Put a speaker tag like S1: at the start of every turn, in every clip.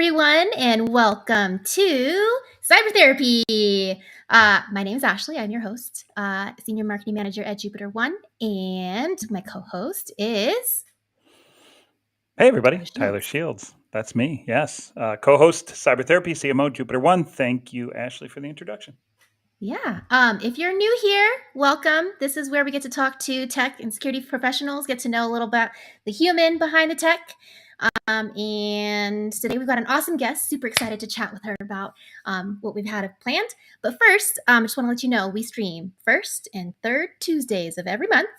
S1: everyone, and welcome to Cybertherapy. My name is Ashley. I'm your host, Senior Marketing Manager at JupiterOne, and my co-host is...
S2: Hey, everybody. Tyler Shields. That's me, yes. Co-host Cybertherapy, CMO, JupiterOne. Thank you, Ashley, for the introduction.
S1: Yeah. If you're new here, welcome. This is where we get to talk to tech and security professionals, get to know a little about the human behind the tech. And today we've got an awesome guest. Super excited to chat with her about what we've had planned. But first, I just want to let you know we stream first and third Tuesdays of every month.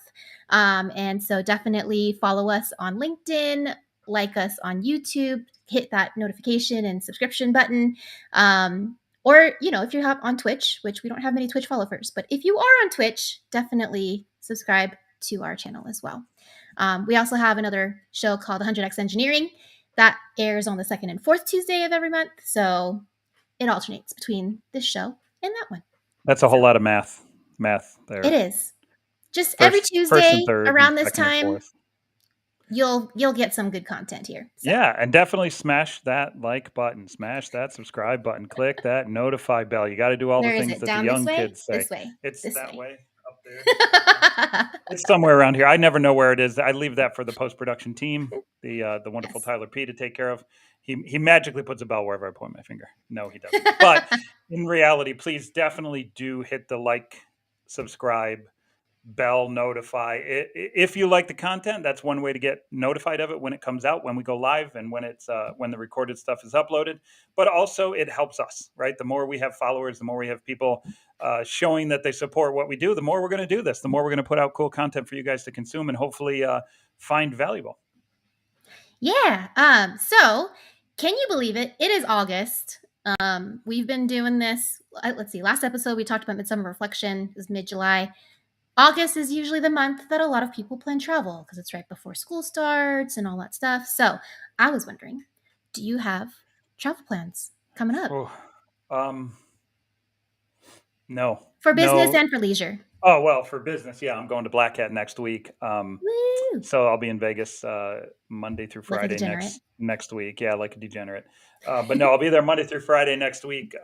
S1: And so definitely follow us on LinkedIn, like us on YouTube, hit that notification and subscription button. Or, if you're on Twitch, which we don't have many Twitch followers, but if you are on Twitch, definitely subscribe to our channel as well. We also have another show called 100x Engineering that airs on the second and fourth Tuesday of every month. So it alternates between this show and that one.
S2: That's a whole lot of math there.
S1: It is. Just every Tuesday around this time, you'll get some good content here.
S2: So. Yeah, and definitely smash that like button, smash that subscribe button, click that notify bell. You got to do all the things that the young kids say.
S1: This way.
S2: It's that way up there. It's somewhere around here. I never know where it is. I leave that for the post-production team, the wonderful Tyler P, to take care of. He magically puts a bell wherever I point my finger. No, he doesn't. But in reality, please definitely do hit the like, subscribe, bell, notify. If you like the content, that's one way to get notified of it when it comes out, when we go live, and when it's when the recorded stuff is uploaded. But also it helps us, right? The more we have followers, the more we have people showing that they support what we do, the more we're going to do this, the more we're going to put out cool content for you guys to consume and hopefully find valuable.
S1: Yeah. So can you believe it? It is August. We've been doing this. Let's see. Last episode, we talked about Midsummer Reflection. It was mid-July. August is usually the month that a lot of people plan travel because it's right before school starts and all that stuff. So I was wondering, do you have travel plans coming up?
S2: No.
S1: For business and for leisure.
S2: Oh, well, for business, yeah. I'm going to Black Hat next week. So I'll be in Vegas Monday through Friday next week. Yeah, like a degenerate. But no, I'll be there Monday through Friday next week.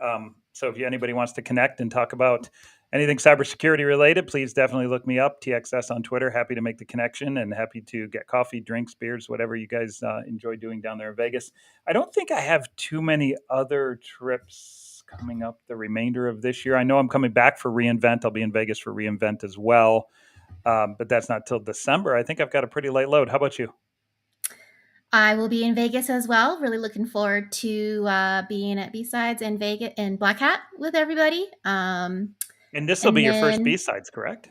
S2: So if anybody wants to connect and talk about anything cybersecurity related, please definitely look me up, TXS on Twitter. Happy to make the connection and happy to get coffee, drinks, beers, whatever you guys enjoy doing down there in Vegas. I don't think I have too many other trips coming up the remainder of this year. I know I'm coming back for reInvent. I'll be in Vegas for reInvent as well. But that's not till December. I think I've got a pretty light load. How about you?
S1: I will be in Vegas as well. Really looking forward to being at B-Sides in Vegas and Black Hat with everybody.
S2: And this will be your first B-Sides, correct?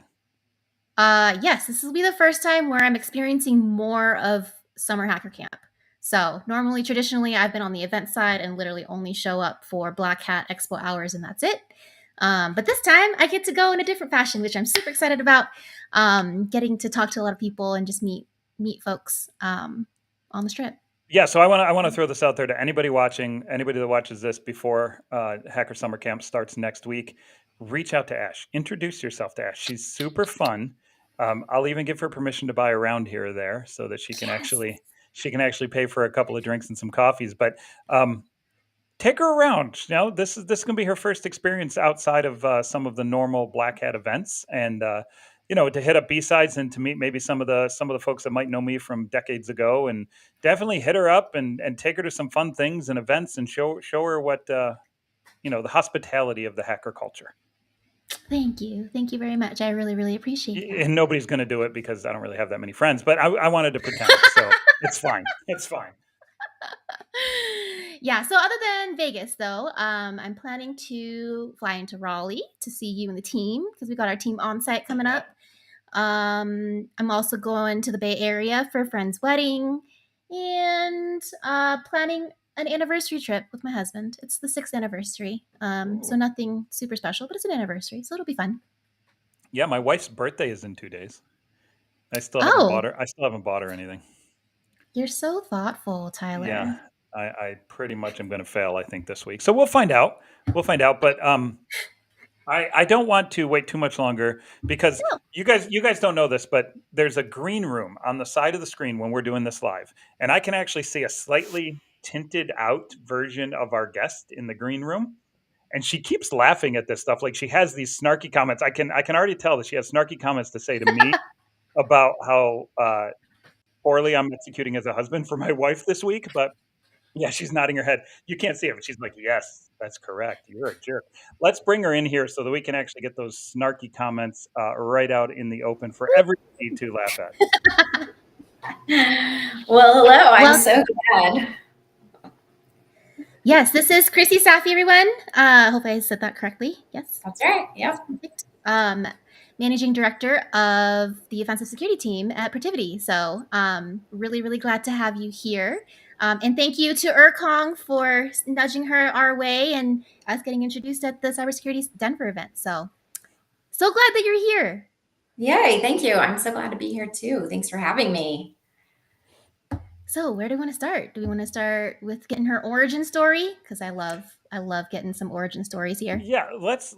S1: Yes, this will be the first time where I'm experiencing more of Summer Hacker Camp. So traditionally, I've been on the event side and literally only show up for Black Hat Expo hours, and that's it. But this time, I get to go in a different fashion, which I'm super excited about. Getting to talk to a lot of people and just meet folks on the Strip.
S2: Yeah, so I want to throw this out there to anybody watching, anybody that watches this before Hacker Summer Camp starts next week. Reach out to Ash. Introduce yourself to Ash. She's super fun. I'll even give her permission to buy a round here or there so that she can actually pay for a couple of drinks and some coffees. But take her around. This is going to be her first experience outside of some of the normal Black Hat events, and to hit up B-Sides and to meet maybe some of the folks that might know me from decades ago, and definitely hit her up and take her to some fun things and events and show her what the hospitality of the hacker culture.
S1: Thank you very much. I really, really appreciate it.
S2: And nobody's going to do it because I don't really have that many friends, but I wanted to pretend, so it's fine. It's fine.
S1: Yeah, so other than Vegas, though, I'm planning to fly into Raleigh to see you and the team because we got our team on site coming up. I'm also going to the Bay Area for a friend's wedding and planning an anniversary trip with my husband. It's the 6th anniversary, so nothing super special, but it's an anniversary, so it'll be fun.
S2: Yeah, my wife's birthday is in 2 days. I still haven't bought her anything.
S1: You're so thoughtful, Tyler.
S2: Yeah, I pretty much am going to fail, I think, this week. So we'll find out. But I don't want to wait too much longer because you guys don't know this, but there's a green room on the side of the screen when we're doing this live, and I can actually see a slightly tinted out version of our guest in the green room. And she keeps laughing at this stuff. Like she has these snarky comments. I can already tell that she has snarky comments to say to me about how poorly I'm executing as a husband for my wife this week. But yeah, she's nodding her head. You can't see it, but she's like, "Yes, that's correct. You're a jerk." Let's bring her in here so that we can actually get those snarky comments right out in the open for everybody to laugh at.
S3: Well, hello. I'm
S1: Well-
S3: so glad.
S1: Yes, this is Krissy Safi, everyone. Hope I said that correctly. Yes.
S3: That's right. Yep.
S1: Perfect. Managing director of the offensive security team at Protiviti. So really, really glad to have you here. And thank you to Kong for nudging her our way and us getting introduced at the Cybersecurity Denver event. So glad that you're here.
S3: Yay. Thank you. I'm so glad to be here too. Thanks for having me.
S1: So where do we want to start? Do we want to start with getting her origin story? Because I love getting some origin stories here.
S2: Yeah, let's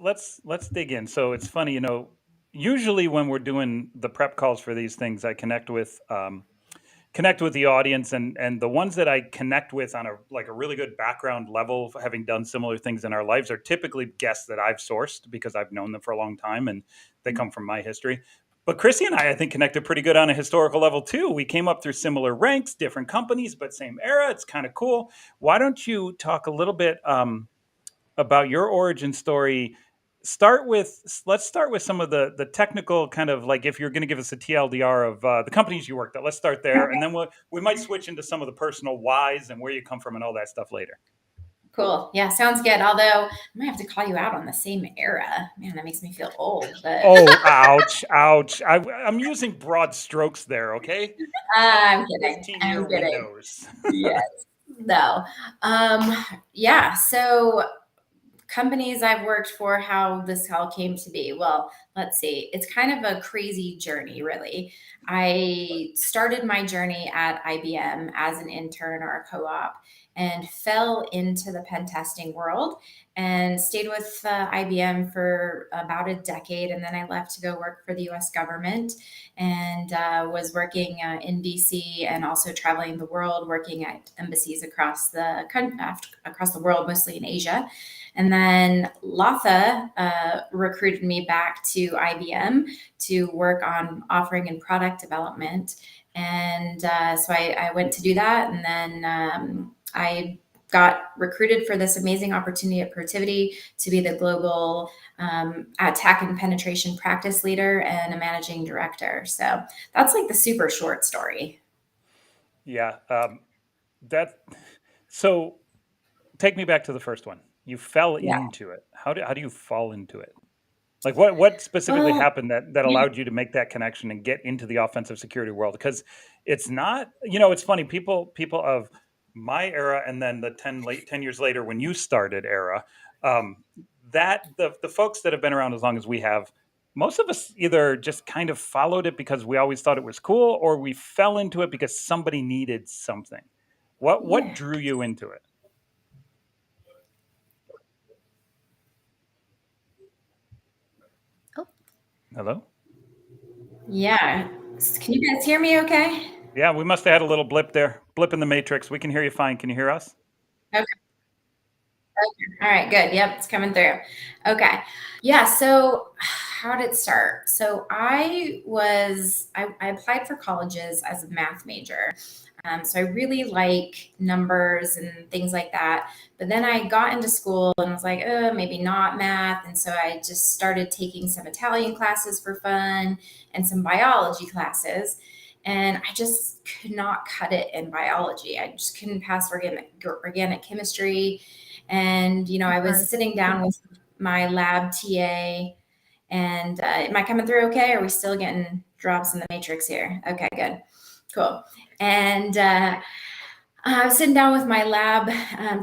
S2: dig in. So it's funny, usually when we're doing the prep calls for these things, I connect with the audience, and the ones that I connect with on a really good background level, having done similar things in our lives, are typically guests that I've sourced because I've known them for a long time and they come from my history. But Krissy and I think, connected pretty good on a historical level too. We came up through similar ranks, different companies, but same era. It's kind of cool. Why don't you talk a little bit about your origin story? Let's start with some of the technical kind of, like, if you're going to give us a TLDR of the companies you worked at. Let's start there, and then we might switch into some of the personal whys and where you come from and all that stuff later.
S3: Cool. Yeah, sounds good. Although I might have to call you out on the same era. Man, that makes me feel old. But
S2: Oh, ouch. I'm using broad strokes there, okay?
S3: I'm kidding.
S2: 15-year windows.
S3: Yes. No. Yeah. So companies I've worked for, how this all came to be. Well, let's see. It's kind of a crazy journey, really. I started my journey at IBM as an intern or a co-op and fell into the pen testing world and stayed with IBM for about a decade. And then I left to go work for the US government and was working in DC and also traveling the world, working at embassies across the world, mostly in Asia. And then Latha recruited me back to IBM to work on offering and product development. And so I went to do that. And then I got recruited for this amazing opportunity at Protiviti to be the global attack and penetration practice leader and a managing director. So that's like the super short story.
S2: Yeah. So take me back to the first one. You fell into it. How do you fall into it? Like what specifically happened that allowed you to make that connection and get into the offensive security world? Because it's not, it's funny, people of my era and then the 10 years later when you started era, that the folks that have been around as long as we have, most of us either just kind of followed it because we always thought it was cool, or we fell into it because somebody needed something. What drew you into it? Hello?
S3: Yeah. Can you guys hear me okay?
S2: Yeah, we must have had a little blip there. Blip in the matrix. We can hear you fine. Can you hear us?
S3: Okay. All right, good. Yep, it's coming through. Okay. Yeah, so how did it start? So I applied for colleges as a math major. So I really like numbers and things like that. But then I got into school and was like, maybe not math. And so I just started taking some Italian classes for fun and some biology classes. And I just could not cut it in biology. I just couldn't pass organic chemistry. And, I was sitting down with my lab TA. And am I coming through okay? Are we still getting drops in the matrix here? Okay, good. Cool. And I was sitting down with my lab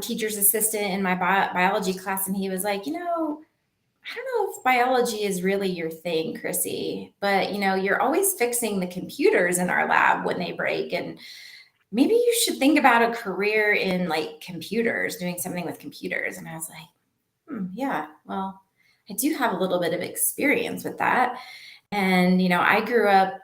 S3: teacher's assistant in my biology class, and he was like, I don't know if biology is really your thing, Krissy, but, you're always fixing the computers in our lab when they break, and maybe you should think about a career in like computers, doing something with computers. And I was like, yeah, well, I do have a little bit of experience with that. And, I grew up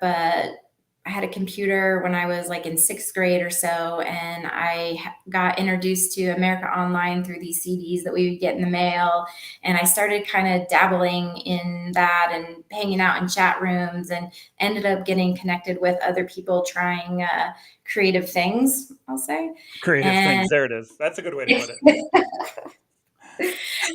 S3: had a computer when I was like in 6th grade or so, and I got introduced to America Online through these CDs that we would get in the mail. And I started kind of dabbling in that and hanging out in chat rooms, and ended up getting connected with other people trying creative things, I'll say.
S2: Creative
S3: And
S2: things. There it is. That's a good way to put it.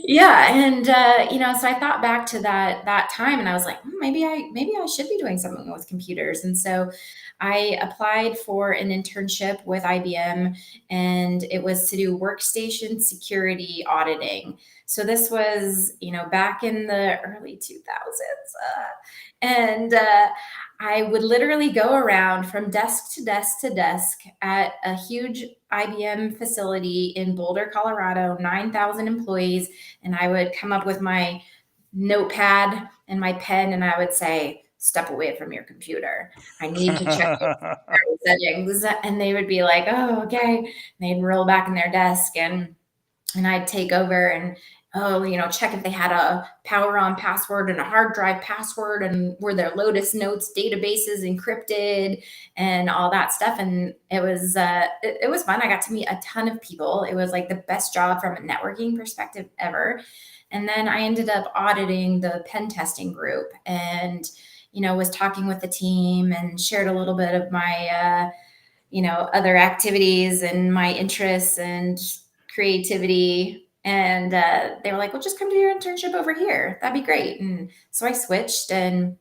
S3: yeah, and so I thought back to that time, and I was like, maybe I should be doing something with computers. And so I applied for an internship with IBM, and it was to do workstation security auditing. So this was, back in the early 2000s, and I would literally go around from desk to desk to desk at a huge IBM facility in Boulder, Colorado, 9,000 employees. And I would come up with my notepad and my pen, and I would say, step away from your computer. I need to check your settings. And they would be like, oh, okay. And they'd roll back in their desk, and I'd take over and, check if they had a power on password and a hard drive password, and were their Lotus Notes databases encrypted and all that stuff. And it was it was fun. I got to meet a ton of people. It was like the best job from a networking perspective ever. And then I ended up auditing the pen testing group, and was talking with the team and shared a little bit of my other activities and my interests and creativity. And they were like, well, just come do your internship over here. That'd be great. And so I switched, and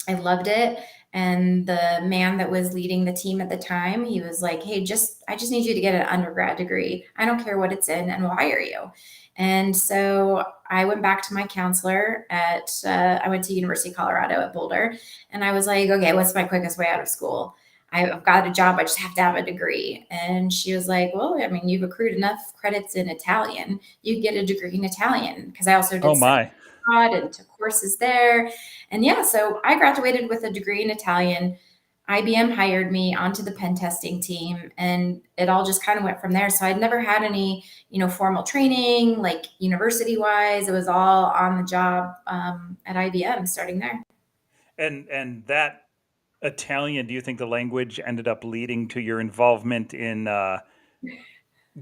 S3: I loved it. And the man that was leading the team at the time, he was like, hey, I just need you to get an undergrad degree. I don't care what it's in, and we'll hire you. And so I went back to my counselor I went to University of Colorado at Boulder, and I was like, okay, what's my quickest way out of school? I've got a job. I just have to have a degree. And she was like, well, I mean, you've accrued enough credits in Italian. You get a degree in Italian. Because I also did
S2: Oh my.
S3: and took courses there. And yeah, so I graduated with a degree in Italian. IBM hired me onto the pen testing team, and it all just kind of went from there. So I'd never had any, formal training, like university wise. It was all on the job at IBM starting there.
S2: And that Italian, do you think the language ended up leading to your involvement in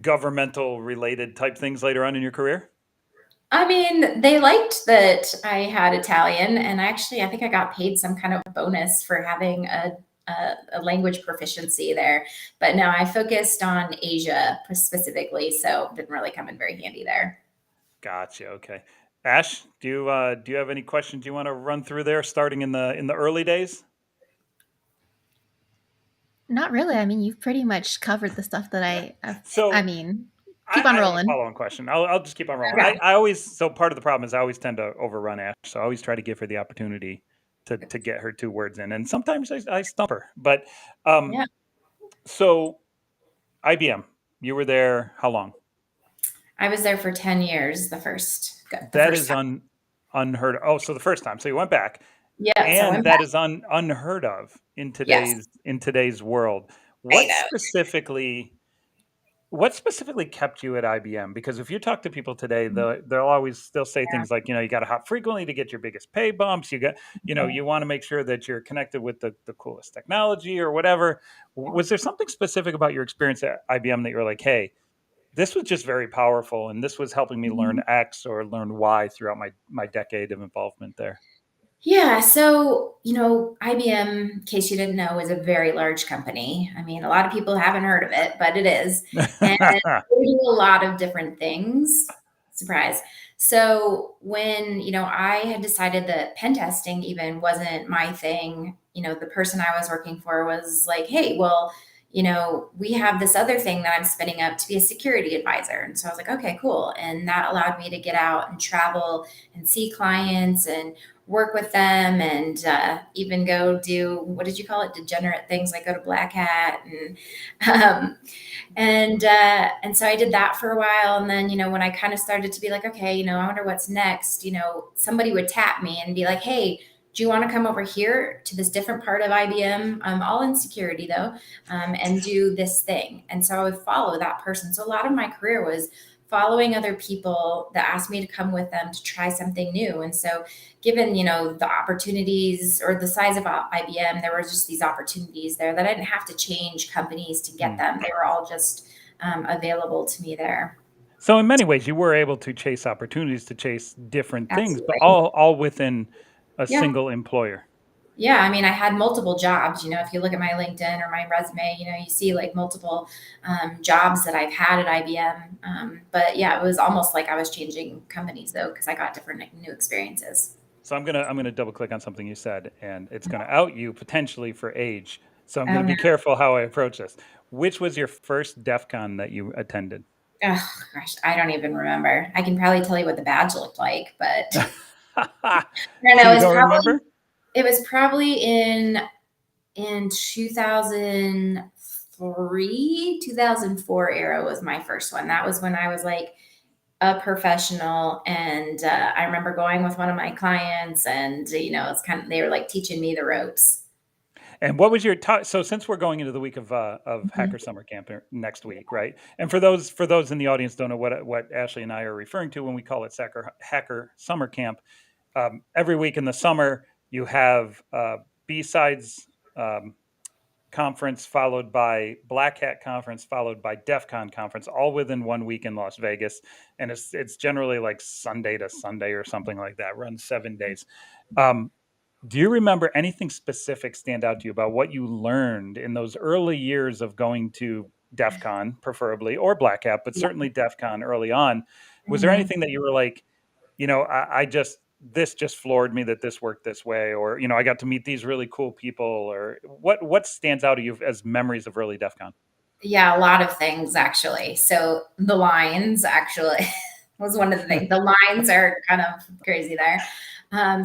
S2: governmental related type things later on in your career?
S3: I mean, they liked that I had Italian, and actually, I think I got paid some kind of bonus for having a language proficiency there. But no, I focused on Asia specifically, so it didn't really come in very handy there.
S2: Gotcha. Okay. Ash, do you have any questions you want to run through there, starting in the early days?
S1: Not really. I mean, you've pretty much covered the stuff that I
S2: So
S1: mean, keep on
S2: I have a
S1: rolling.
S2: follow-on question. I'll just keep on rolling.
S3: Okay.
S2: I always, so part of the problem is I always tend to overrun Ash, so I always try to give her the opportunity to get her 2 words in, and sometimes I stump her. But
S3: Yeah.
S2: so IBM, you were there how long?
S3: I was there for 10 years the
S2: That
S3: first
S2: is
S3: time.
S2: unheard of. Oh, so the first time. So you went back,
S3: Yeah, so I
S2: and
S3: went
S2: that
S3: back.
S2: is unheard of in
S3: Yes,
S2: today's world.
S3: I
S2: What
S3: know.
S2: specifically what specifically kept you at IBM? Because if you talk to people today, they'll say things like, you got to hop frequently to get your biggest pay bumps. You want to make sure that you're connected with the coolest technology or whatever. Was there something specific about your experience at IBM that you're like, hey, this was just very powerful, and this was helping me learn X or learn Y throughout my decade of involvement there?
S3: Yeah, so, IBM, in case you didn't know, is a very large company. I mean, a lot of people haven't heard of it, but it is. And we do a lot of different things. Surprise. So when, I had decided that pen testing even wasn't my thing, the person I was working for was like, hey, well, we have this other thing that I'm spinning up to be a security advisor. And so I was like, okay, cool. And that allowed me to get out and travel and see clients and work with them, and even go do, what did you call it? Degenerate things, like go to Black Hat. Um, and so I did that for a while. And then, when I kind of started to be like, okay, I wonder what's next, somebody would tap me and be like, hey, do you want to come over here to this different part of IBM, all in security though, and do this thing? And so I would follow that person. So a lot of my career was following other people that asked me to come with them to try something new. And so given, the opportunities or the size of IBM, there were just these opportunities there that I didn't have to change companies to get them. They were all just available to me there.
S2: So in many ways, you were able to chase opportunities to chase different things, but
S3: Absolutely.
S2: all within a
S3: Yeah.
S2: single employer.
S3: Yeah. I mean, I had multiple jobs, if you look at my LinkedIn or my resume, you see like multiple jobs that I've had at IBM. But yeah, it was almost like I was changing companies though, because I got different new experiences.
S2: So I'm gonna double click on something you said, and it's gonna out you potentially for age. So I'm
S3: Oh,
S2: gonna be
S3: no.
S2: careful how I approach this. Which was your first DEF CON that you attended?
S3: Oh, gosh, I don't even remember. I can probably tell you what the badge looked like, but I don't
S2: So
S3: know.
S2: you don't remember?
S3: It was probably in 2003, 2004 era was my first one. That was when I was like a professional. And I remember going with one of my clients and, it's they were like teaching me the ropes.
S2: And what was your top? So since we're going into the week of Hacker
S3: Mhm.
S2: Summer Camp next week, right? And for those in the audience don't know what Ashley and I are referring to when we call it Hacker Summer Camp. Every week in the summer, you have B-Sides conference followed by Black Hat conference followed by DEF CON conference, all within 1 week in Las Vegas, and it's generally like Sunday to Sunday or something like that. Runs 7 days. Do you remember anything specific stand out to you about what you learned in those early years of going to DEF CON, preferably, or Black Hat, but certainly DEF CON early on? Was there
S3: Mhm.
S2: anything that you were like, this just floored me that this worked this way, or I got to meet these really cool people, or what stands out to you as memories of early DEF CON?
S3: Yeah, a lot of things actually. So the lines actually was one of the things. The lines are kind of crazy there. So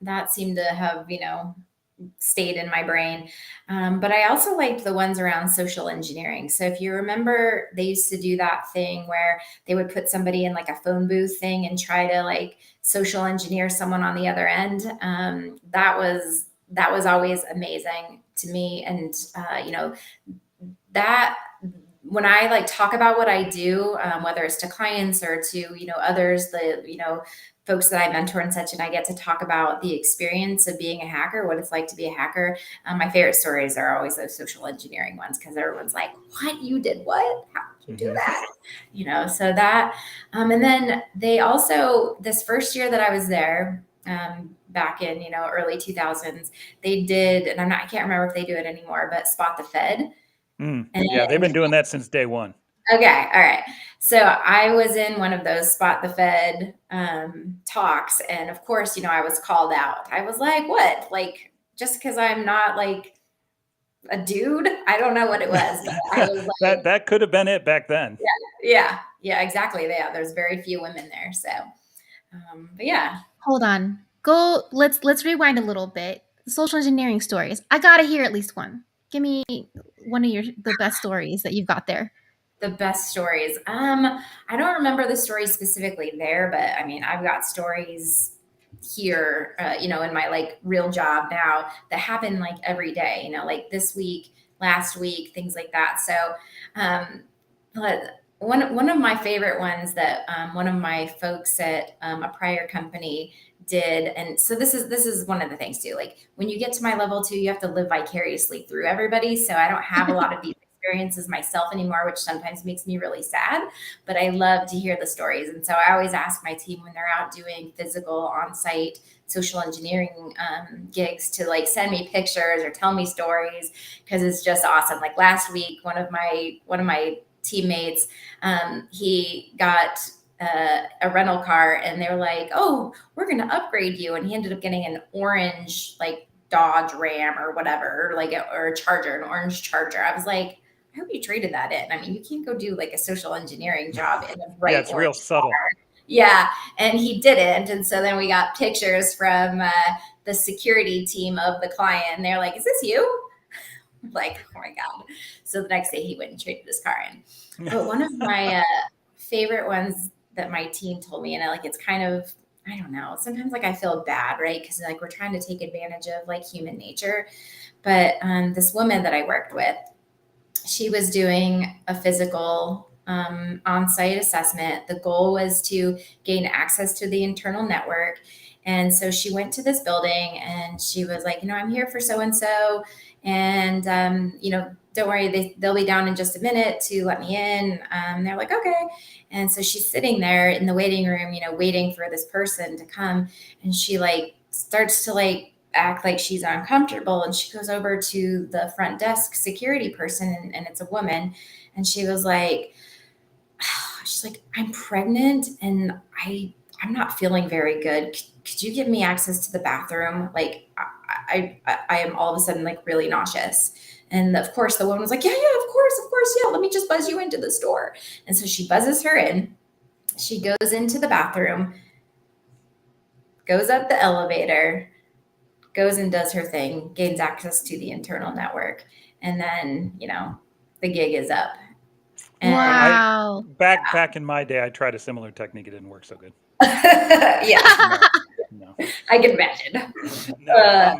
S3: that seemed to have, stayed in my brain. But I also liked the ones around social engineering. So if you remember, they used to do that thing where they would put somebody in like a phone booth thing and try to like social engineer someone on the other end. That was always amazing to me. And that when I like talk about what I do, whether it's to clients or to others, the folks that I mentor and such, and I get to talk about the experience of being a hacker, what it's like to be a hacker. My favorite stories are always those social engineering ones because everyone's like, "What you did? What? How did you do
S2: Mm-hmm.
S3: that?" So that, and then they also this first year that I was there. Back in early 2000s, they did, and I can't remember if they do it anymore, but Spot the Fed.
S2: Yeah, they've
S3: And
S2: been doing that since day one.
S3: okay, all right. So I was in one of those Spot the Fed talks, and of course, I was called out. I was like, "What? Like, just because I'm not like a dude? I don't know what it was, but I was like,
S2: that could have been it back then.
S3: yeah, exactly. Yeah, there's very few women there, so, but yeah,
S1: Hold on. Go. Let's rewind a little bit. Social engineering stories. I gotta hear at least one. Give me one of the best stories that you've got there.
S3: the best stories. I don't remember the stories specifically there, but I mean, I've got stories here, in my like real job now that happen like every day, like this week, last week, things like that. So, but one of my favorite ones that one of my folks at a prior company did, and so this is one of the things too. Like when you get to my level two, you have to live vicariously through everybody. So I don't have a lot of these experiences myself anymore, which sometimes makes me really sad, but I love to hear the stories. And so I always ask my team when they're out doing physical on-site social engineering gigs to like send me pictures or tell me stories because it's just awesome. Like last week, one of my teammates, he got a rental car and they were like, "Oh, we're going to upgrade you." And he ended up getting an orange, like Dodge Ram or whatever, or a Charger, an orange Charger. I was like, I hope you traded that in. I mean, you can't go do like a social engineering job in a
S2: Yeah,
S3: bright
S2: it's real
S3: orange
S2: subtle.
S3: car. Yeah. And he didn't. And so then we got pictures from the security team of the client. And they're like, "Is this you?" Like, oh my God. So the next day he went and traded his car in. But one of my favorite ones that my team told me, and it's kind of, I don't know, sometimes like I feel bad, right? Because like we're trying to take advantage of like human nature. But this woman that I worked with, she was doing a physical on-site assessment. The goal was to gain access to the internal network. And so she went to this building and she was like, I'm here for so-and-so. And, don't worry, they'll be down in just a minute to let me in. They're like, okay. And so she's sitting there in the waiting room, waiting for this person to come. And she starts to act like she's uncomfortable. And she goes over to the front desk security person, and it's a woman. And she was like, she's like, I'm pregnant and I'm not feeling very good. Could you give me access to the bathroom? I am all of a sudden really nauseous. And of course the woman was like, yeah, of course. Yeah. Let me just buzz you into the store. And so she buzzes her in. She goes into the bathroom, goes up the elevator, goes and does her thing, gains access to the internal network. And then, the gig is up. And
S1: Wow.
S2: Back in my day, I tried a similar technique. It didn't work so good.
S3: yeah,
S2: No.
S3: I can imagine.
S2: No.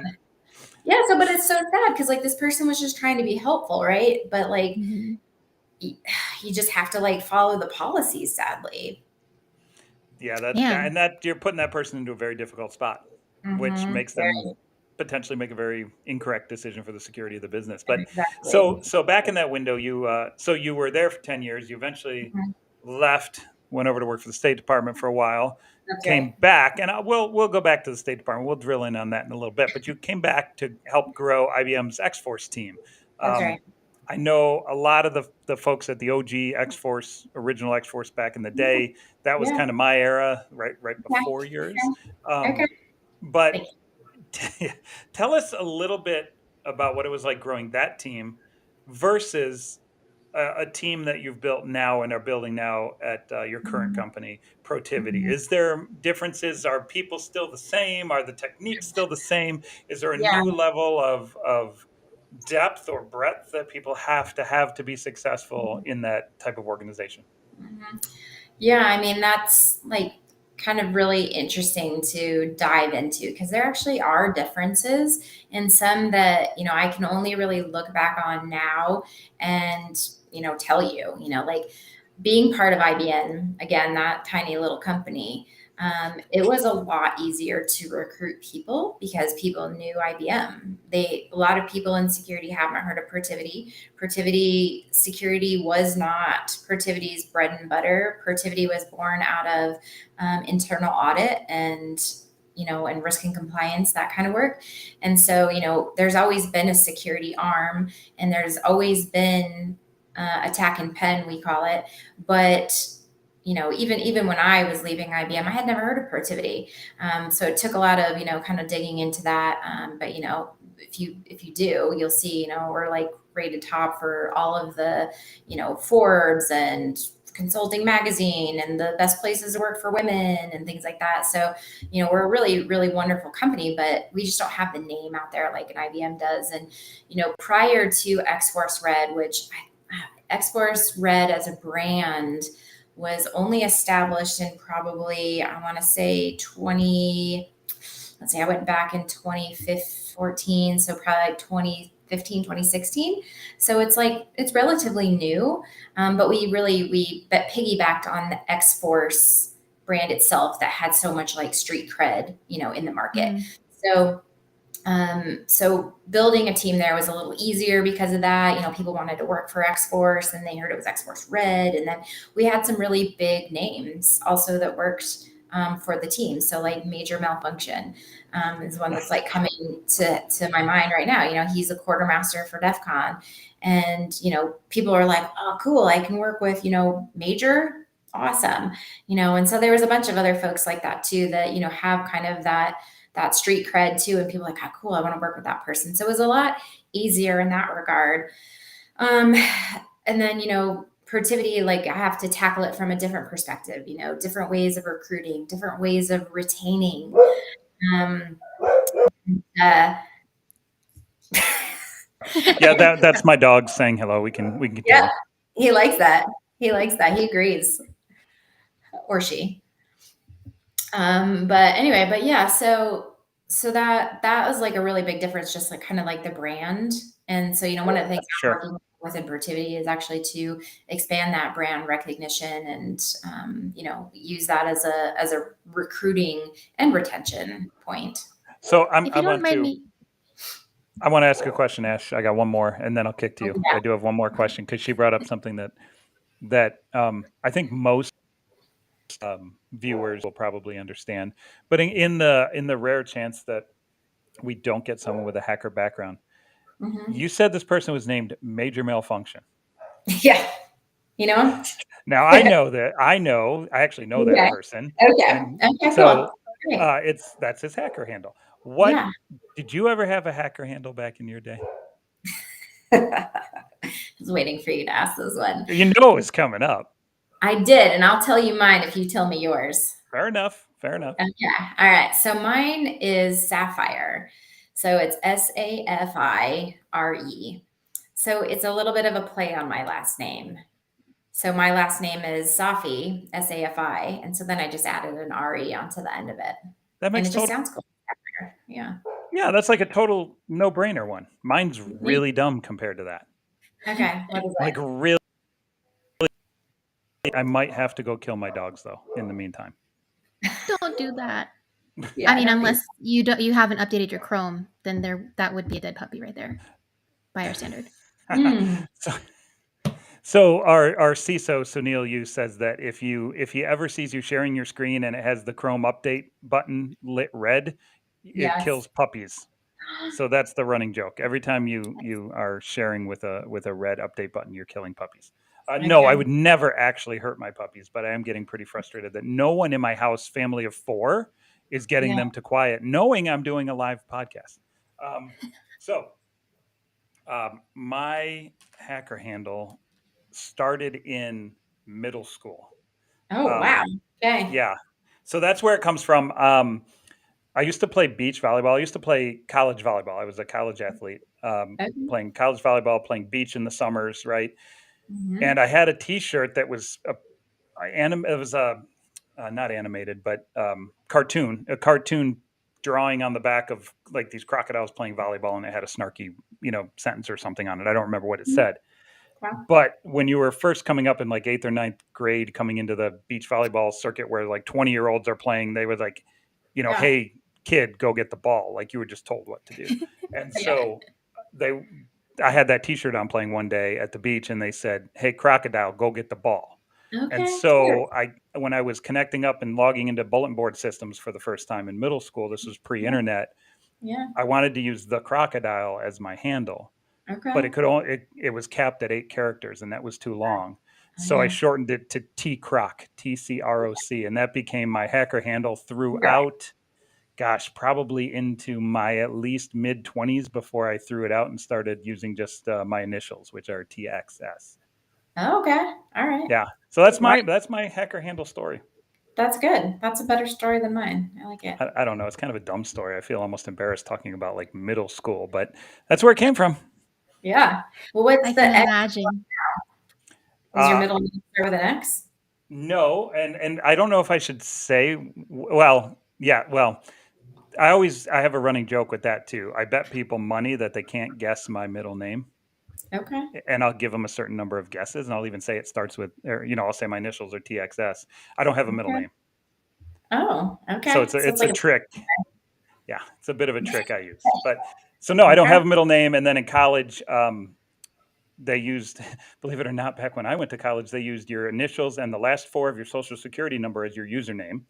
S3: Yeah. So, but it's so sad because this person was just trying to be helpful, right? But
S1: Mhm.
S3: you just have to follow the policies, sadly.
S2: Yeah,
S1: Yeah.
S2: and that you're putting that person into a very difficult spot, which makes them potentially make a very incorrect decision for the security of the business. But
S3: Exactly.
S2: so back in that window, you were there for 10 years. You eventually
S3: Mhm.
S2: left, went over to work for the State Department for a while,
S3: That's
S2: came
S3: right.
S2: back, and we'll go back to the State Department. We'll drill in on that in a little bit. But you came back to help grow IBM's X-Force team.
S3: That's right.
S2: I know a lot of the folks at the OG X-Force, original X-Force back in the day. That was
S3: Yeah.
S2: kind of my era, right before
S3: Okay.
S2: yours.
S3: Okay.
S2: But
S3: Thank
S2: tell us a little bit about what it was like growing that team versus a team that you've built now and are building now at your current company, Protiviti.
S3: you.
S2: Is there differences? Are people still the same? Are the techniques still the same? Is there a
S3: Yeah.
S2: new level of depth or breadth that people have to be successful in that type of organization?
S3: Mhm. Yeah, I mean, that's kind of really interesting to dive into because there actually are differences and some that, I can only really look back on now and, tell you, being part of IBM, again, that tiny little company, it was a lot easier to recruit people because people knew IBM. A lot of people in security haven't heard of Protiviti. Protiviti security was not Protiviti's bread and butter. Protiviti was born out of internal audit and risk and compliance, that kind of work. And so, there's always been a security arm and there's always been attack and pen, we call it. But even when I was leaving IBM, I had never heard of Protiviti. So it took a lot of kind of digging into that. But if you do, you'll see we're rated top for all of the Forbes and Consulting Magazine and the best places to work for women and things like that. So we're a really, really wonderful company, but we just don't have the name out there like an IBM does. And prior to X-Force Red, which X-Force Red as a brand was only established in probably, I want to say I went back in 2014, so probably 2015, 2016. So it's relatively new, but we piggybacked on the X-Force brand itself that had so much street cred, in the market.
S1: Mm.
S3: So building a team there was a little easier because of that. People wanted to work for X-Force and they heard it was X-Force Red. And then we had some really big names also that worked for the team. So Major Malfunction is one that's coming to my mind right now. He's a quartermaster for DEF CON. And, people are like, oh, cool. I can work with, Major. Awesome. And so there was a bunch of other folks like that too, that, have kind of that street cred too. And people are like, oh, cool, I want to work with that person. So it was a lot easier in that regard. And then, Protiviti, I have to tackle it from a different perspective, different ways of recruiting, different ways of retaining. Uh,
S2: Yeah, that's my dog saying hello. We can continue.
S3: yeah, he likes that. He likes that. He agrees. Or she. But anyway, but yeah, so that was a really big difference, just kind of the brand. And so, one of the things I'm
S2: Sure.
S3: working within Protiviti is actually to expand that brand recognition and, use that as a recruiting and retention point.
S2: So
S1: If you don't mind me,
S2: I want to ask a question, Ash. I got one more, and then I'll kick to
S3: Oh,
S2: you.
S3: yeah.
S2: I do have one more question because she brought up something that I think most viewers will probably understand. But in the rare chance that we don't get someone with a hacker background,
S3: Mhm.
S2: you said this person was named Major Malfunction.
S3: Yeah. You know?
S2: Now I actually know that
S3: Okay.
S2: person,
S3: Okay.
S2: and
S3: Okay, cool.
S2: so
S3: Great.
S2: that's his hacker handle. What
S3: Yeah.
S2: did you ever have a hacker handle back in your day?
S3: I was waiting for you to ask this one.
S2: You know it's coming up.
S3: I did, and I'll tell you mine if you tell me yours.
S2: Fair enough. Fair enough.
S3: Okay. All right. So mine is Sapphire. So it's Safire. So it's a little bit of a play on my last name. So my last name is Safi, Safi. And so then I just added an RE onto the end of it.
S2: That
S3: And
S2: makes
S3: it just
S2: total.
S3: sounds cool. Yeah.
S2: Yeah, that's like a total no-brainer one. Mine's
S3: Yeah.
S2: really dumb compared to that.
S3: Okay. What is
S2: Like
S3: it?
S2: really, I might have to go kill my dogs though. In the meantime.
S1: don't do that.
S3: Yeah,
S1: I mean,
S3: don't do
S1: unless you haven't updated your Chrome, then that would be a dead puppy right there, by our standard.
S3: Mm.
S2: so, so our CISO Sunil Yu says that if he ever sees you sharing your screen and it has the Chrome update button lit red, it
S3: Yes.
S2: kills puppies. So that's the running joke. Every time you are sharing with a red update button, you're killing puppies. No, I
S3: Okay.
S2: would never actually hurt my puppies, but I am getting pretty frustrated that no one in my house, family of 4, is getting
S3: Yeah.
S2: them to quiet, knowing I'm doing a live podcast. So my hacker handle started in middle school.
S3: Oh, wow. Okay.
S2: Yeah, so that's where it comes from. I used to play beach volleyball. I used to play college volleyball. I was a college athlete,
S3: Okay.
S2: playing college volleyball, playing beach in the summers, right? And
S3: Mhm.
S2: I had a T-shirt that was it was a not animated, but a cartoon drawing on the back of like these crocodiles playing volleyball, and it had a snarky, sentence or something on it. I don't remember what it
S3: Mhm.
S2: said.
S3: Wow.
S2: But when you were first coming up in like 8th or ninth grade, coming into the beach volleyball circuit where like 20-year-olds are playing, they were like,
S3: Yeah.
S2: hey, kid, go get the ball. Like you were just told what to do. And
S3: Yeah.
S2: so they, I had that T-shirt on playing one day at the beach, and they said, hey, crocodile, go get the ball. And
S3: Okay. Cute.
S2: so when I was connecting up and logging into bulletin board systems for the first time in middle school, this was
S3: Yeah.
S2: pre-internet,
S3: Yeah.
S2: I wanted to use the crocodile as my handle, but
S3: Okay.
S2: it was capped at 8 characters, and that was too long.
S3: Oh,
S2: So I
S3: yeah.
S2: shortened it to TCROC, TCROC, and that became my hacker handle
S3: Right.
S2: throughout, gosh, probably into my at least mid 20s before I threw it out and started using just my initials, which are TXS.
S3: Oh, okay. All right.
S2: Yeah. So that's
S3: Wow.
S2: my hacker handle story.
S3: That's good. That's a better story than mine. I like it.
S2: I don't know. It's kind of a dumb story. I feel almost embarrassed talking about like middle school, but that's where it came from.
S3: Yeah. Well, what's
S1: I
S3: the
S1: can
S3: X?
S1: imagine.
S3: Is your
S2: Uh,
S3: middle name start with an X?
S2: no, and I don't know if I should say. Well, yeah. Well, I have a running joke with that too. I bet people money that they can't guess my middle name,
S3: Okay.
S2: and I'll give them a certain number of guesses, and I'll even say it starts with, or I'll say my initials are TXS. I don't have a middle
S3: Okay.
S2: name,
S3: Oh,
S2: so
S3: okay. So it's
S2: it's a
S3: like
S2: trick. Yeah, it's a bit of a trick I use. But so no, I don't
S3: okay.
S2: have a middle name. And then in college, they used, believe it or not, back when I went to college, they used your initials and the last 4 of your social security number as your username.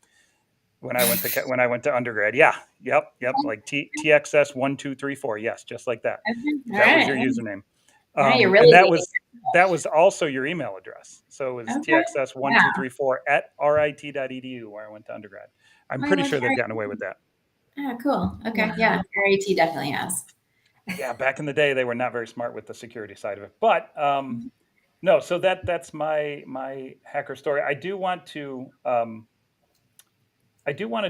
S2: When I went to undergrad, yeah, yep, like TXS 1234, yes, just like that.
S3: Okay. All
S2: That was
S3: right.
S2: your username,
S3: Now you're
S2: and
S3: really leading.
S2: that was also your email address. So it was
S3: Okay.
S2: TXS
S3: Yeah.
S2: 1234 at rit.edu, where I went to undergrad. I'm
S3: Oh, you
S2: pretty
S3: went
S2: sure
S3: to
S2: they've gotten away with that.
S3: Yeah, cool. Okay.
S1: Wow.
S3: Yeah. RAT definitely has.
S2: Yeah, back in the day, they were not very smart with the security side of it. But no, so that's my hacker story. I do want to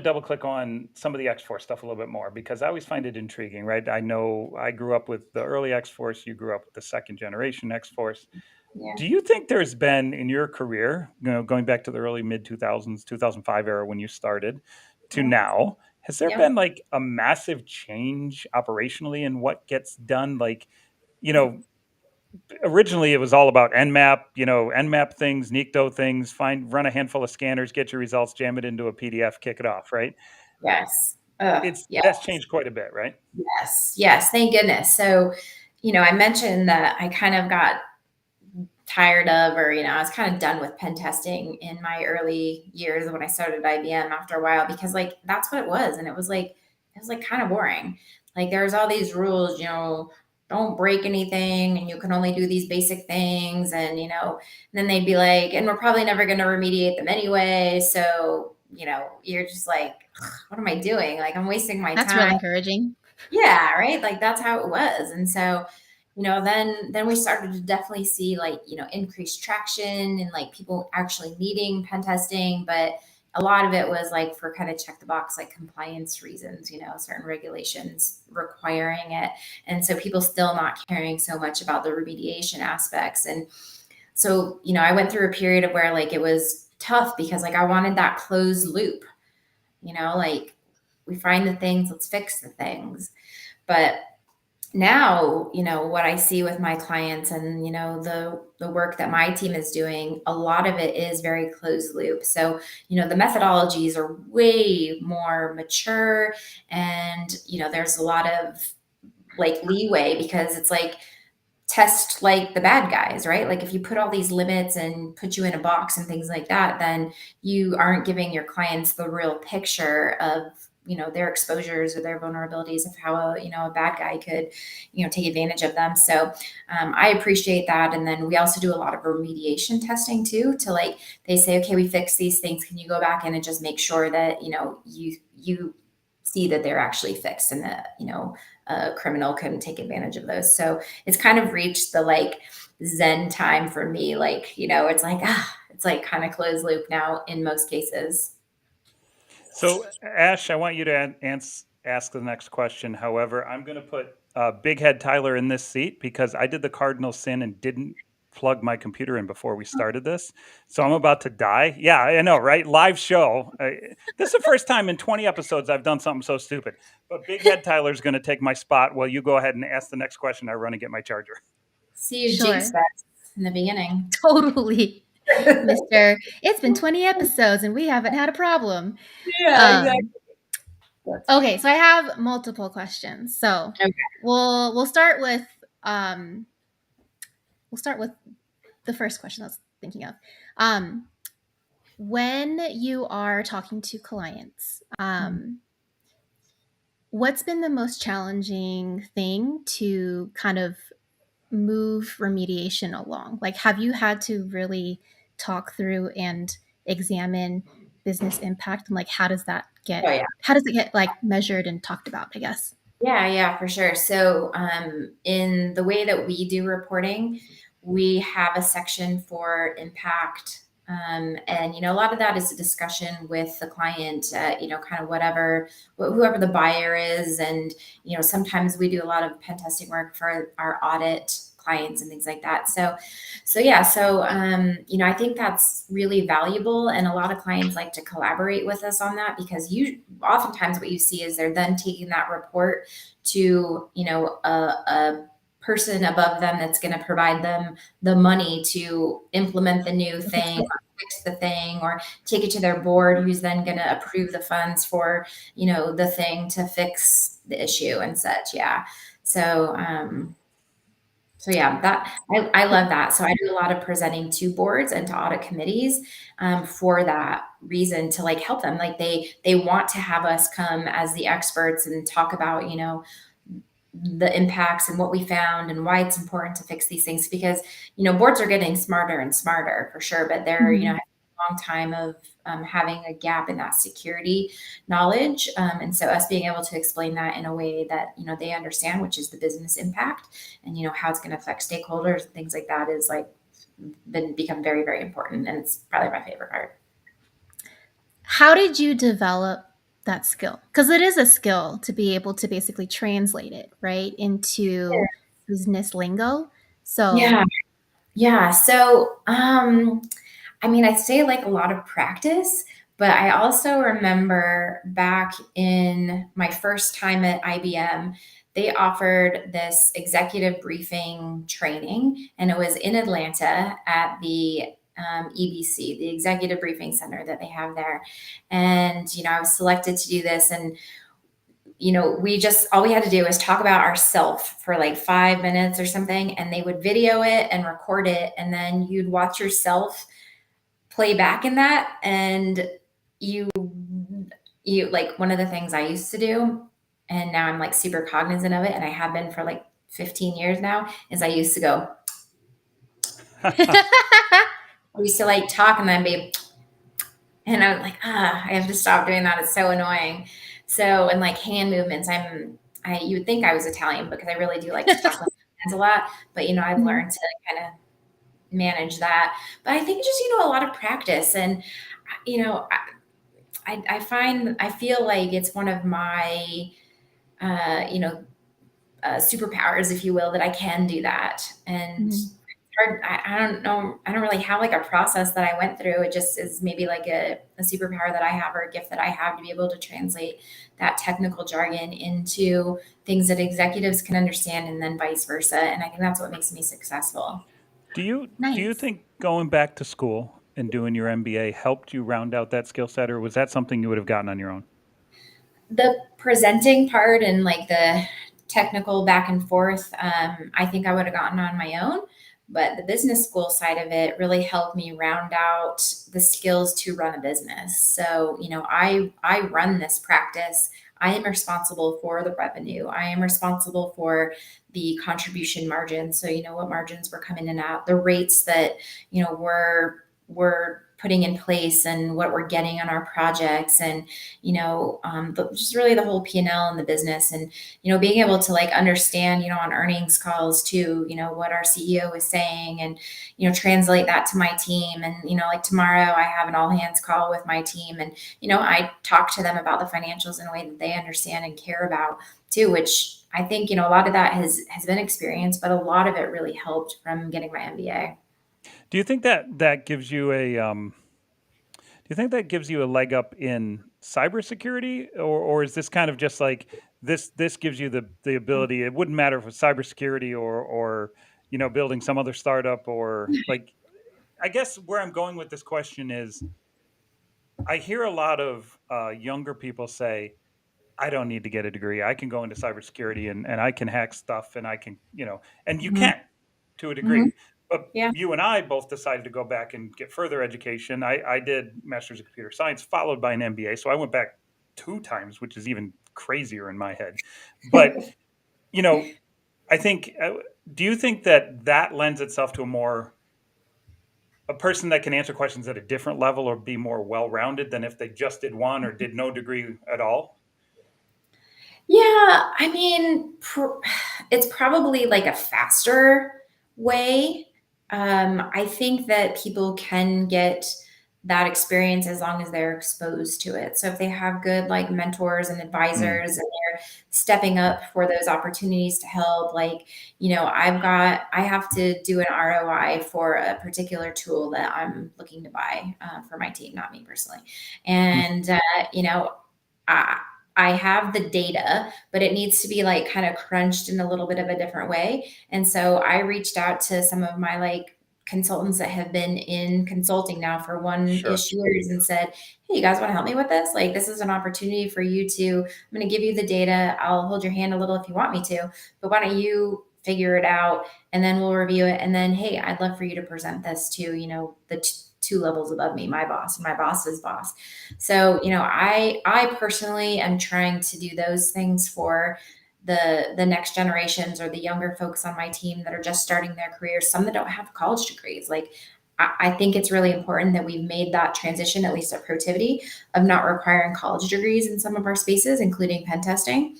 S2: double click on some of the X Force stuff a little bit more because I always find it intriguing, right? I know I grew up with the early X Force. You grew up with the second generation X Force.
S3: Yeah.
S2: Do you think there's been in your career, going back to the early mid 2000s, 2005 era when you started to
S3: Yeah.
S2: now, has there
S3: Yeah.
S2: been like a massive change operationally in what gets done? Like, you know, originally it was all about Nmap, Nmap things, Nikto things, run a handful of scanners, get your results, jam it into a PDF, kick it off, right?
S3: Yes. Yeah.
S2: That's changed quite a bit, right?
S3: Yes. Yes. Thank goodness. So, I mentioned that I kind of got tired of, or, I was kind of done with pen testing in my early years when I started IBM after a while, because like, that's what it was. And it was like kind of boring. Like there's all these rules, don't break anything and you can only do these basic things. And, then they'd be like, and we're probably never going to remediate them anyway. So, you're just like, what am I doing? Like I'm wasting my
S1: That's real
S3: time.
S1: encouraging.
S3: Yeah, right. Like that's how it was. And so, then we started to definitely see like, increased traction and like people actually needing pen testing. But a lot of it was like for kind of check the box, like compliance reasons, certain regulations requiring it. And so people still not caring so much about the remediation aspects. And so, I went through a period of where like it was tough because like I wanted that closed loop, like we find the things, let's fix the things. But now, what I see with my clients and, the work that my team is doing, a lot of it is very closed loop. So, the methodologies are way more mature and, there's a lot of like leeway because it's like, test like the bad guys, right? Like if you put all these limits and put you in a box and things like that, then you aren't giving your clients the real picture of, their exposures or their vulnerabilities of how a bad guy could, take advantage of them. So I appreciate that. And then we also do a lot of remediation testing too, to like, they say, okay, we fixed these things. Can you go back in and just make sure that, you see that they're actually fixed and that, a criminal can take advantage of those. So it's kind of reached the like Zen time for me. Like, it's like, it's like kind of closed loop now in most cases.
S2: So, Ash, I want you to ask the next question. However, I'm going to put Big Head Tyler in this seat because I did the cardinal sin and didn't plug my computer in before we started this. So I'm about to die. Yeah, I know, right? Live show. This is the first time in 20 episodes I've done something so stupid. But Big Head Tyler's going to take my spot while you go ahead and ask the next question. I run and get my charger.
S3: See you
S1: Sure.
S3: jinx that in the beginning.
S1: Totally. Mr. It's been 20 episodes and we haven't had a problem.
S3: Yeah, exactly.
S1: Okay, so I have multiple questions. So
S3: Okay.
S1: we'll start with the first question I was thinking of. When you are talking to clients, what's been the most challenging thing to kind of move remediation along? Like, have you had to really talk through and examine business impact and like how does it get like measured and talked about, I guess?
S3: Yeah, for sure. So, in the way that we do reporting, we have a section for impact. And, a lot of that is a discussion with the client, kind of whoever the buyer is. And, sometimes we do a lot of pen testing work for our audit clients and things like that. I think that's really valuable. And a lot of clients like to collaborate with us on that because oftentimes what you see is they're then taking that report to, a person above them that's going to provide them the money to implement the new thing or fix the thing or take it to their board who's then going to approve the funds for, the thing to fix the issue and such. Yeah. So yeah, I love that. So I do a lot of presenting to boards and to audit committees for that reason to like help them. Like they want to have us come as the experts and talk about, the impacts and what we found and why it's important to fix these things because, boards are getting smarter and smarter for sure, but they're, having a long time of having a gap in that security knowledge. And so us being able to explain that in a way that, they understand, which is the business impact and, how it's going to affect stakeholders and things like that is like become very, very important. And it's probably my favorite part.
S1: How did you develop that skill? Because it is a skill to be able to basically translate it, right, into business lingo. So
S3: Yeah. So, I'd say like a lot of practice, but I also remember back in my first time at IBM they offered this executive briefing training, and it was in Atlanta at the EBC, the Executive Briefing Center that they have there. And, I was selected to do this. And, all we had to do was talk about ourselves for like 5 minutes or something. And they would video it and record it. And then you'd watch yourself play back in that. And you like, one of the things I used to do, and now I'm like super cognizant of it, and I have been for like 15 years now, is I used to go, I used to like talk and then be, and I was like, I have to stop doing that. It's so annoying. So, and like hand movements, you would think I was Italian because I really do like to talk with my hands a lot, but I've learned to kind of manage that. But I think just, a lot of practice. And, I feel like it's one of my, superpowers, if you will, that I can do that. And I don't know. I don't really have like a process that I went through. It just is maybe like a superpower that I have, or a gift that I have, to be able to translate that technical jargon into things that executives can understand, and then vice versa. And I think that's what makes me successful.
S2: Do you
S1: Nice.
S2: think going back to school and doing your MBA helped you round out that skill set, or was that something you would have gotten on your own?
S3: The presenting part and like the technical back and forth, I think I would have gotten on my own. But the business school side of it really helped me round out the skills to run a business. So, I run this practice. I am responsible for the revenue. I am responsible for the contribution margin. So, what margins were coming in at, the rates that, we're putting in place, and what we're getting on our projects, and just really the whole P&L in the business. And being able to like understand on earnings calls too, what our CEO is saying, and translate that to my team. And like tomorrow I have an all hands call with my team, and I talk to them about the financials in a way that they understand and care about too, which I think a lot of that has been experience, but a lot of it really helped from getting my MBA.
S2: Do you think that gives you a leg up in cybersecurity, or is this kind of just like this gives you the ability? It wouldn't matter if it's cybersecurity or building some other startup, or like, I guess where I'm going with this question is, I hear a lot of younger people say, I don't need to get a degree. I can go into cybersecurity and I can hack stuff, and I can, and you
S3: Mhm.
S2: can to a degree.
S3: Mhm.
S2: But
S3: Yeah.
S2: you and I both decided to go back and get further education. I did Master's of Computer Science, followed by an MBA. So I went back 2 times, which is even crazier in my head. But, I think, do you think that lends itself to a person that can answer questions at a different level, or be more well-rounded than if they just did one or did no degree at all?
S3: Yeah, I mean, it's probably like a faster way. I think that people can get that experience as long as they're exposed to it. So if they have good like mentors and
S2: Mm,
S3: advisors, and they're stepping up for those opportunities to help, like, I have to do an ROI for a particular tool that I'm looking to buy for my team, not me personally.
S2: mm,
S3: And, I, I have the data, but it needs to be like kind of crunched in a little bit of a different way. And so I reached out to some of my like consultants that have been in consulting now for
S2: sure.
S3: 1-ish years, and said, hey, you guys want to help me with this? Like, this is an opportunity for you to, I'm going to give you the data. I'll hold your hand a little if you want me to, but why don't you figure it out, and then we'll review it. And then, hey, I'd love for you to present this to, the two levels above me, my boss and my boss's boss. So, I personally am trying to do those things for the next generations, or the younger folks on my team that are just starting their careers, some that don't have college degrees. Like, I think it's really important that we've made that transition, at least at Protiviti, of not requiring college degrees in some of our spaces, including pen testing,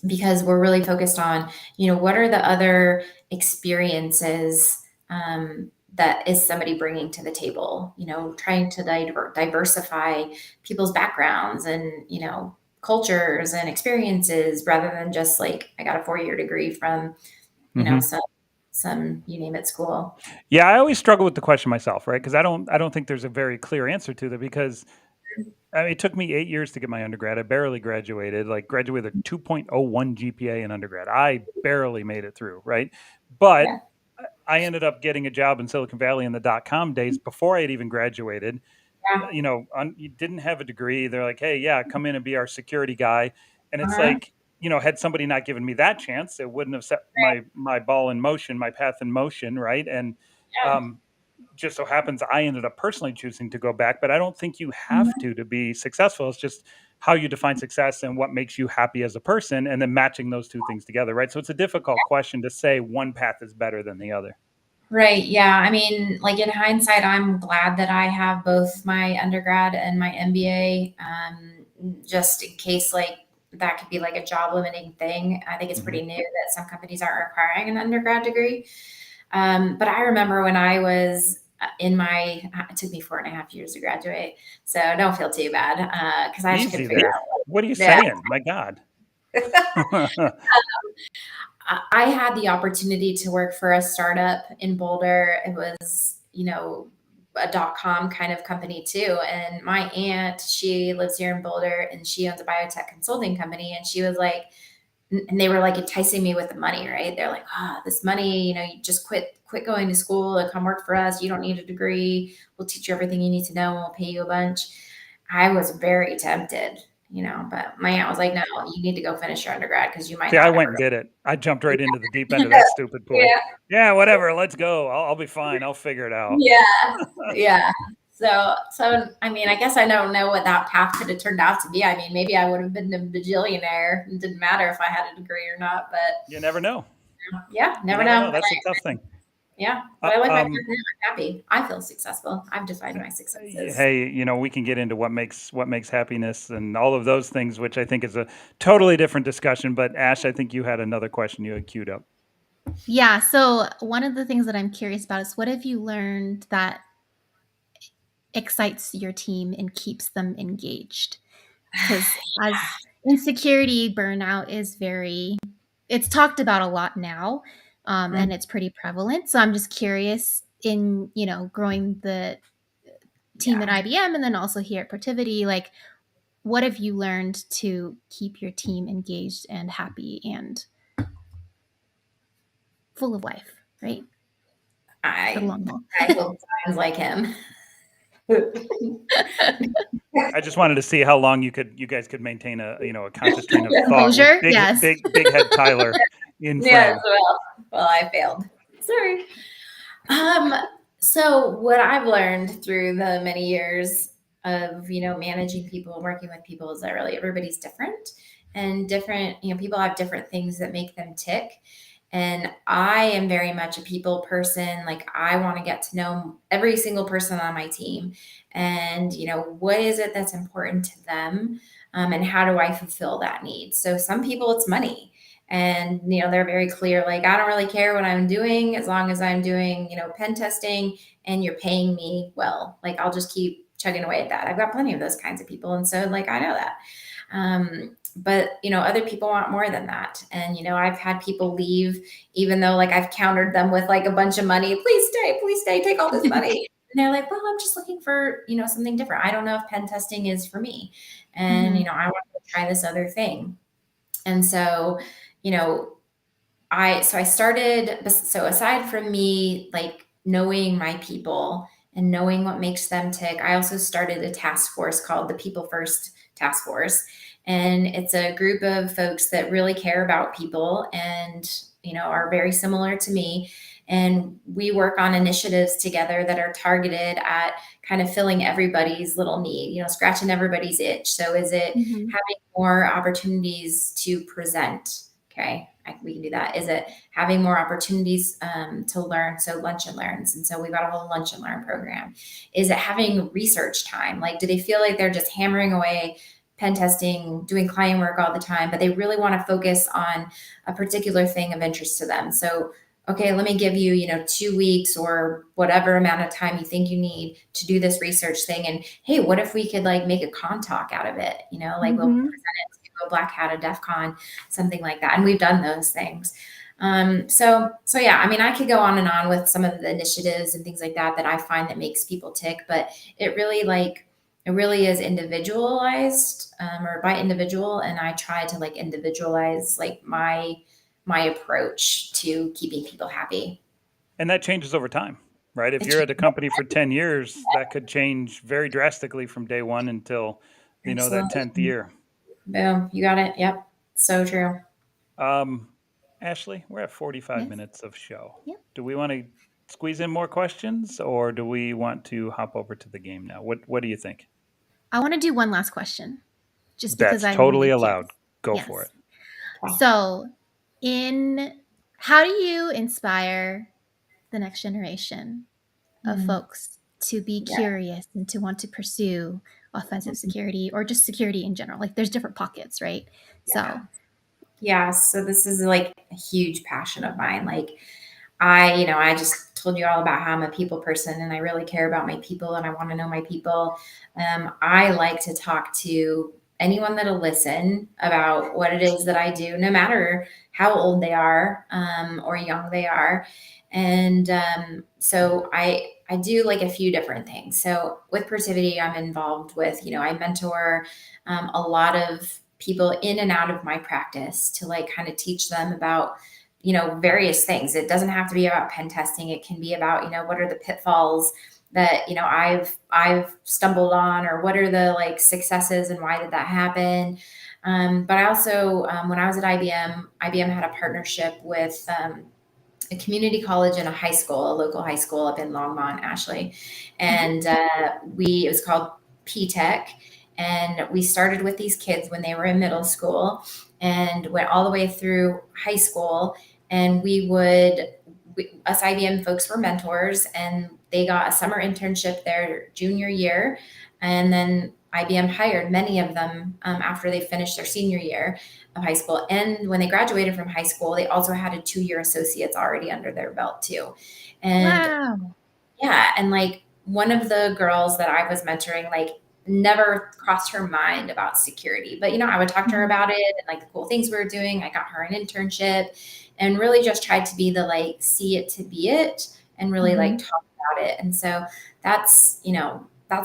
S3: because we're really focused on, what are the other experiences that is somebody bringing to the table, trying to diversify people's backgrounds, and, cultures and experiences, rather than just like, I got a 4-year degree from,
S2: Hmm.
S3: some, you name it, school.
S2: Yeah, I always struggle with the question myself, right? Because I don't think there's a very clear answer to that, because I mean, it took me 8 years to get my undergrad. I barely graduated, graduated with a 2.01 GPA in undergrad. I barely made it through, right? But
S3: Yeah.
S2: I ended up getting a job in Silicon Valley in the dot-com days before I had even graduated.
S3: Yeah.
S2: You didn't have a degree. They're like, "Hey, yeah, come in and be our security guy." And it's
S3: Uh-huh.
S2: like, had somebody not given me that chance, it wouldn't have set my ball in motion, my path in motion, right? And
S3: Yeah.
S2: um, just so happens I ended up personally choosing to go back, but I don't think you have
S3: Mhm.
S2: to be successful. It's just how you define success and what makes you happy as a person, and then matching those two things together, right? So it's a difficult question to say one path is better than the other.
S3: Right. Yeah. I mean, like in hindsight, I'm glad that I have both my undergrad and my MBA, just in case like that could be like a job limiting thing. I think it's
S2: Mhm.
S3: pretty new that some companies aren't requiring an undergrad degree. But I remember when I was it took me 4.5 years to graduate. So don't feel too bad because I actually
S2: Easy
S3: couldn't figure
S2: there.
S3: out.
S2: What are you
S3: Yeah.
S2: saying? My God.
S3: I had the opportunity to work for a startup in Boulder. It was, a .com kind of company too. And my aunt, she lives here in Boulder and she owns a biotech consulting company. And she was like, and they were like enticing me with the money, right? They're like, this money, you just quit going to school and come work for us. You don't need a degree. We'll teach you everything you need to know and we'll pay you a bunch. I was very tempted, but my aunt was like, no, you need to go finish your undergrad because you might
S2: See, I
S3: not
S2: went
S3: ever
S2: and
S3: go.
S2: did it. I jumped right into the deep end of that stupid pool.
S3: Yeah.
S2: Yeah, whatever. Let's go. I'll be fine. I'll figure it out.
S3: Yeah. Yeah. So I mean, I guess I don't know what that path could have turned out to be. I mean, maybe I would have been a bajillionaire. It didn't matter if I had a degree or not, but
S2: You never know.
S3: yeah,
S2: You
S3: never
S2: never
S3: know.
S2: know. That's a tough thing.
S3: But
S2: Uh,
S3: I like my path
S2: um,
S3: now. I'm happy. I feel successful. I've defined my successes.
S2: hey, we can get into what makes happiness and all of those things, which I think is a totally different discussion. But Ash, I think you had another question you had queued up.
S1: Yeah. So one of the things that I'm curious about is what have you learned that excites your team and keeps them engaged? Because as insecurity, burnout is it's talked about a lot now,
S3: Mm.
S1: and it's pretty prevalent. So I'm just curious in, growing the team at
S3: Yeah.
S1: IBM and then also here at Protiviti, like what have you learned to keep your team engaged and happy and full of life, right? For the
S3: I
S1: long haul.
S3: I hope sounds like him.
S2: I just wanted to see how long you guys could maintain a conscious train of thought with
S1: Composure,
S2: big
S1: yes.
S2: big head Tyler in
S3: Yes,
S2: frame.
S3: well, I failed. Sorry. Um, so what I've learned through the many years of, managing people and working with people is that really everybody's different and different, people have different things that make them tick. And I am very much a people person. Like I want to get to know every single person on my team and, what is it that's important to them? And how do I fulfill that need? So some people it's money and they're very clear like I don't really care what I'm doing as long as I'm doing pen testing and you're paying me well, like I'll just keep chugging away at that. I've got plenty of those kinds of people, and so like I know that. But other people want more than that, and I've had people leave even though like I've countered them with like a bunch of money, please stay, take all this money. And they're like, well, I'm just looking for something different. I don't know if pen testing is for me, and
S1: Mhm.
S3: I want to try this other thing. And so you know, I started, so aside from me like knowing my people and knowing what makes them tick, I also started a task force called the People First Task Force. And it's a group of folks that really care about people and, are very similar to me. And we work on initiatives together that are targeted at kind of filling everybody's little need, scratching everybody's itch. So is it
S1: Mhm.
S3: having more opportunities to present? Okay, we can do that. Is it having more opportunities to learn? So lunch and learns. And so we've got a whole lunch and learn program. Is it having research time? Like, do they feel like they're just hammering away pen testing, doing client work all the time, but they really want to focus on a particular thing of interest to them? So, okay, let me give you, 2 weeks or whatever amount of time you think you need to do this research thing. And hey, what if we could like make a con talk out of it? Like we'll
S1: Mhm.
S3: present it to a black hat, a DEF CON, something like that. And we've done those things. So yeah, I mean, I could go on and on with some of the initiatives and things like that I find that makes people tick, but it really it really is individualized, or by individual. And I try to like individualize like my approach to keeping people happy.
S2: And that changes over time, right? If
S3: It
S2: you're at
S3: changes.
S2: a company for 10 years, that could change very drastically from day one until, that 10th
S3: Absolutely.
S2: year.
S3: Boom. You got it. Yep. So true.
S2: Ashley, we're at 45
S1: Yes.
S2: minutes of show.
S1: Yep.
S2: Do we want to squeeze in more questions, or do we want to hop over to the game now? What do you think?
S1: I want to do one last question, just because
S2: That's
S1: I'm
S2: totally
S1: really
S2: allowed.
S1: curious.
S2: Go
S1: Yes.
S2: for it.
S1: So, how do you inspire the next generation of folks to be curious and to want to pursue offensive security or just security in general? Like, there's different pockets, right? So,
S3: Yeah. So this is like a huge passion of mine. Like I just told you all about how I'm a people person and I really care about my people and I want to know my people. I like to talk to anyone that'll listen about what it is that I do, no matter how old they are, or young they are. And so I do like a few different things. So with Protiviti, I'm involved with, I mentor a lot of people in and out of my practice to like kind of teach them about various things. It doesn't have to be about pen testing. It can be about, what are the pitfalls that, I've stumbled on, or what are the like successes and why did that happen? But I also, when I was at IBM had a partnership with a community college and a high school, a local high school up in Longmont, Ashley. And it was called P-Tech. And we started with these kids when they were in middle school and went all the way through high school. And us IBM folks were mentors, and they got a summer internship their junior year. And then IBM hired many of them after they finished their senior year of high school. And when they graduated from high school, they also had a 2-year associates already under their belt too. And
S1: wow.
S3: yeah, and like one of the girls that I was mentoring, like never crossed her mind about security, but I would talk to her about it and like the cool things we were doing. I got her an internship and really just tried to be the like see it to be it and really like talk about it. And so that's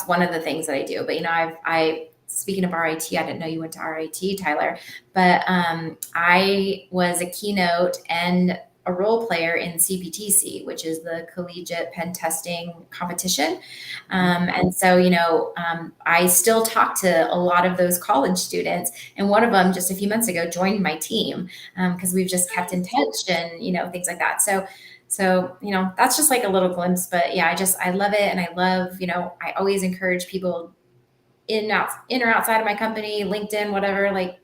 S3: one of the things that I do. But I speaking of RIT, I didn't know you went to RIT, Tyler, but I was a keynote and a role player in CPTC, which is the collegiate pen testing competition. And so, I still talk to a lot of those college students. And one of them just a few months ago joined my team because we've just kept in touch and, things like that. So, that's just like a little glimpse. But yeah, I love it. And I love, I always encourage people in or outside of my company, LinkedIn, whatever, like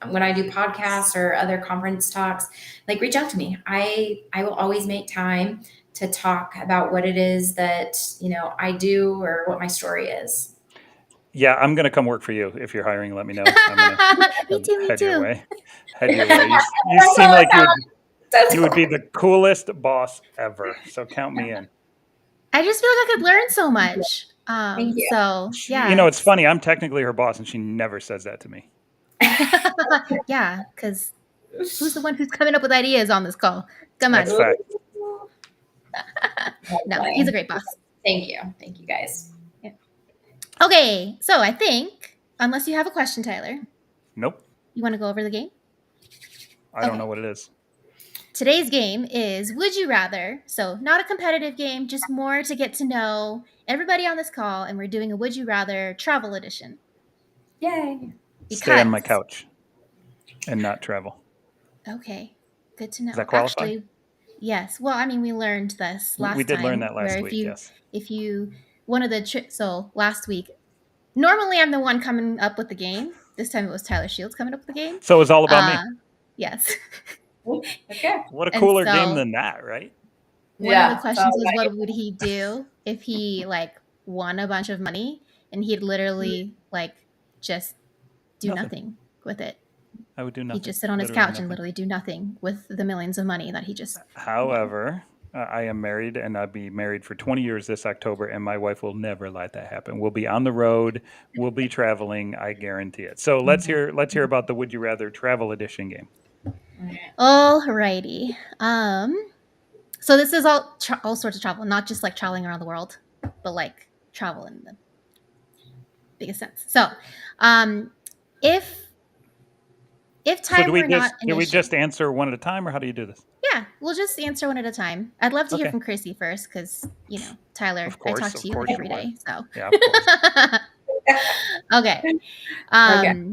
S3: when I do podcasts or other conference talks, like reach out to me. I will always make time to talk about what it is that, I do or what my story is.
S2: Yeah, I'm going to come work for you. If you're hiring, let me know. I'm going
S1: Me
S2: to
S1: too. Me
S2: head your
S1: too.
S2: way. Head your way. You seem like you would be the coolest boss ever. So count me in.
S1: I just feel like I could learn so much.
S3: Thank you.
S1: So yeah,
S2: It's funny. I'm technically her boss, and she never says that to me.
S1: yeah, because who's the one who's coming up with ideas on this call? Come on.
S2: That's fact.
S1: No, he's a great boss.
S3: Thank you guys.
S1: Yeah. Okay, so I think, unless you have a question, Tyler,
S2: Nope.
S1: you want to go over the game?
S2: I don't know what it is.
S1: Today's game is Would You Rather. So, not a competitive game, just more to get to know everybody on this call. And we're doing a Would You Rather travel edition.
S3: Yay.
S2: Stay on my couch and not travel.
S1: Okay, good to know.
S2: Does that qualify?
S1: Actually, yes. Well, I mean, we learned this last time.
S2: We did learn that last week, yes.
S1: If you, one of the so last week, normally I'm the one coming up with the game. This time it was Tyler Shields coming up with the game.
S2: So it was all about me.
S1: Yes.
S3: Okay.
S2: What a cooler game than that, right?
S1: One of the questions was, what would he do if he like won a bunch of money and he'd literally like just do nothing with it?
S2: I would do nothing.
S1: He'd just sit on his couch and literally do nothing with the millions of money that he just.
S2: However, I am married, and I'll be married for 20 years this October, and my wife will never let that happen. We'll be on the road. We'll be traveling. I guarantee it. So let's hear about the Would You Rather travel edition game.
S1: Alrighty. So this is all sorts of travel, not just like traveling around the world, but like travel in them. biggest sense. So, if
S2: So
S1: time were not an
S2: do we
S1: issue,
S2: just answer one at a time, or how do you do this?
S1: yeah, we'll just answer one at a time. I'd love to hear
S2: Okay.
S1: from Krissy first, because Tyler,
S2: Of
S1: I talk
S2: course,
S1: to you like every
S2: you would.
S1: day. So,
S2: Yeah, of course.
S1: okay.
S3: Okay.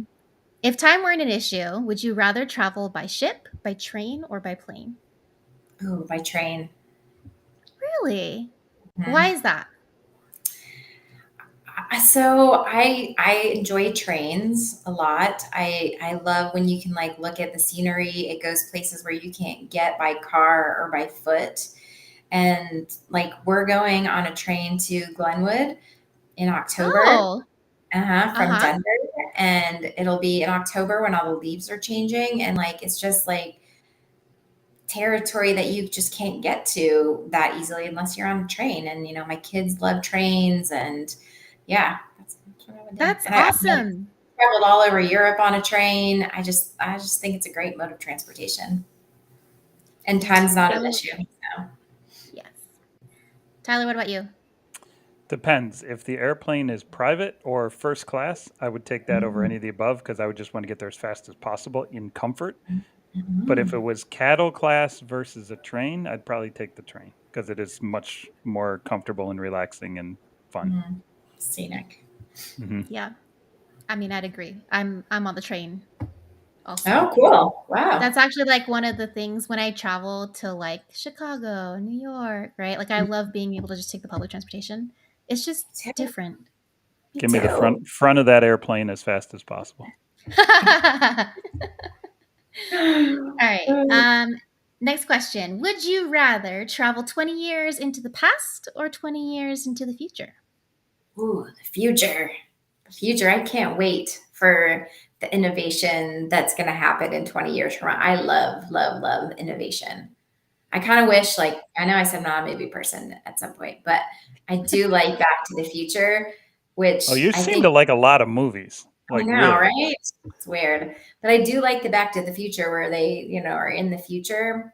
S1: If time weren't an issue, would you rather travel by ship, by train, or by plane?
S3: Ooh, by train.
S1: Really?
S3: Mhm.
S1: Why is that?
S3: So I enjoy trains a lot. I love when you can like look at the scenery. It goes places where you can't get by car or by foot. And like we're going on a train to Glenwood in October,
S1: Oh,
S3: from
S1: uh-huh.
S3: Denver, and it'll be in October when all the leaves are changing, and like it's just like territory that you just can't get to that easily unless you're on a train. And my kids love trains, and yeah, that's what I would do.
S1: That's
S3: And I've
S1: awesome.
S3: traveled all over Europe on a train. I just think it's a great mode of transportation, and time's not an
S1: Tyler,
S3: issue. So.
S1: yes. Tyler, what about you?
S2: Depends. If the airplane is private or first class, I would take that over any of the above because I would just want to get there as fast as possible in comfort. But if it was cattle class versus a train, I'd probably take the train because it is much more comfortable and relaxing and fun.
S3: Scenic.
S2: Hmm.
S1: Yeah. I mean, I'd agree. I'm on the train also.
S3: Oh, cool. Wow.
S1: That's actually like one of the things when I travel to like Chicago, New York, right? Like I love being able to just take the public transportation. It's just different.
S2: Give me the front of that airplane as fast as possible.
S1: All right. Next question. Would you rather travel 20 years into the past or 20 years into the future?
S3: Ooh, the future. The future. I can't wait for the innovation that's going to happen in 20 years from now. I love, love, love innovation. I kind of wish, like, I know I said I'm not a movie person at some point, but I do like Back to the Future, which
S2: Oh, you
S3: I
S2: seem
S3: think,
S2: to like a lot of movies.
S3: I
S2: Like,
S3: know,
S2: really.
S3: right? It's weird. But I do like the Back to the Future where they, are in the future.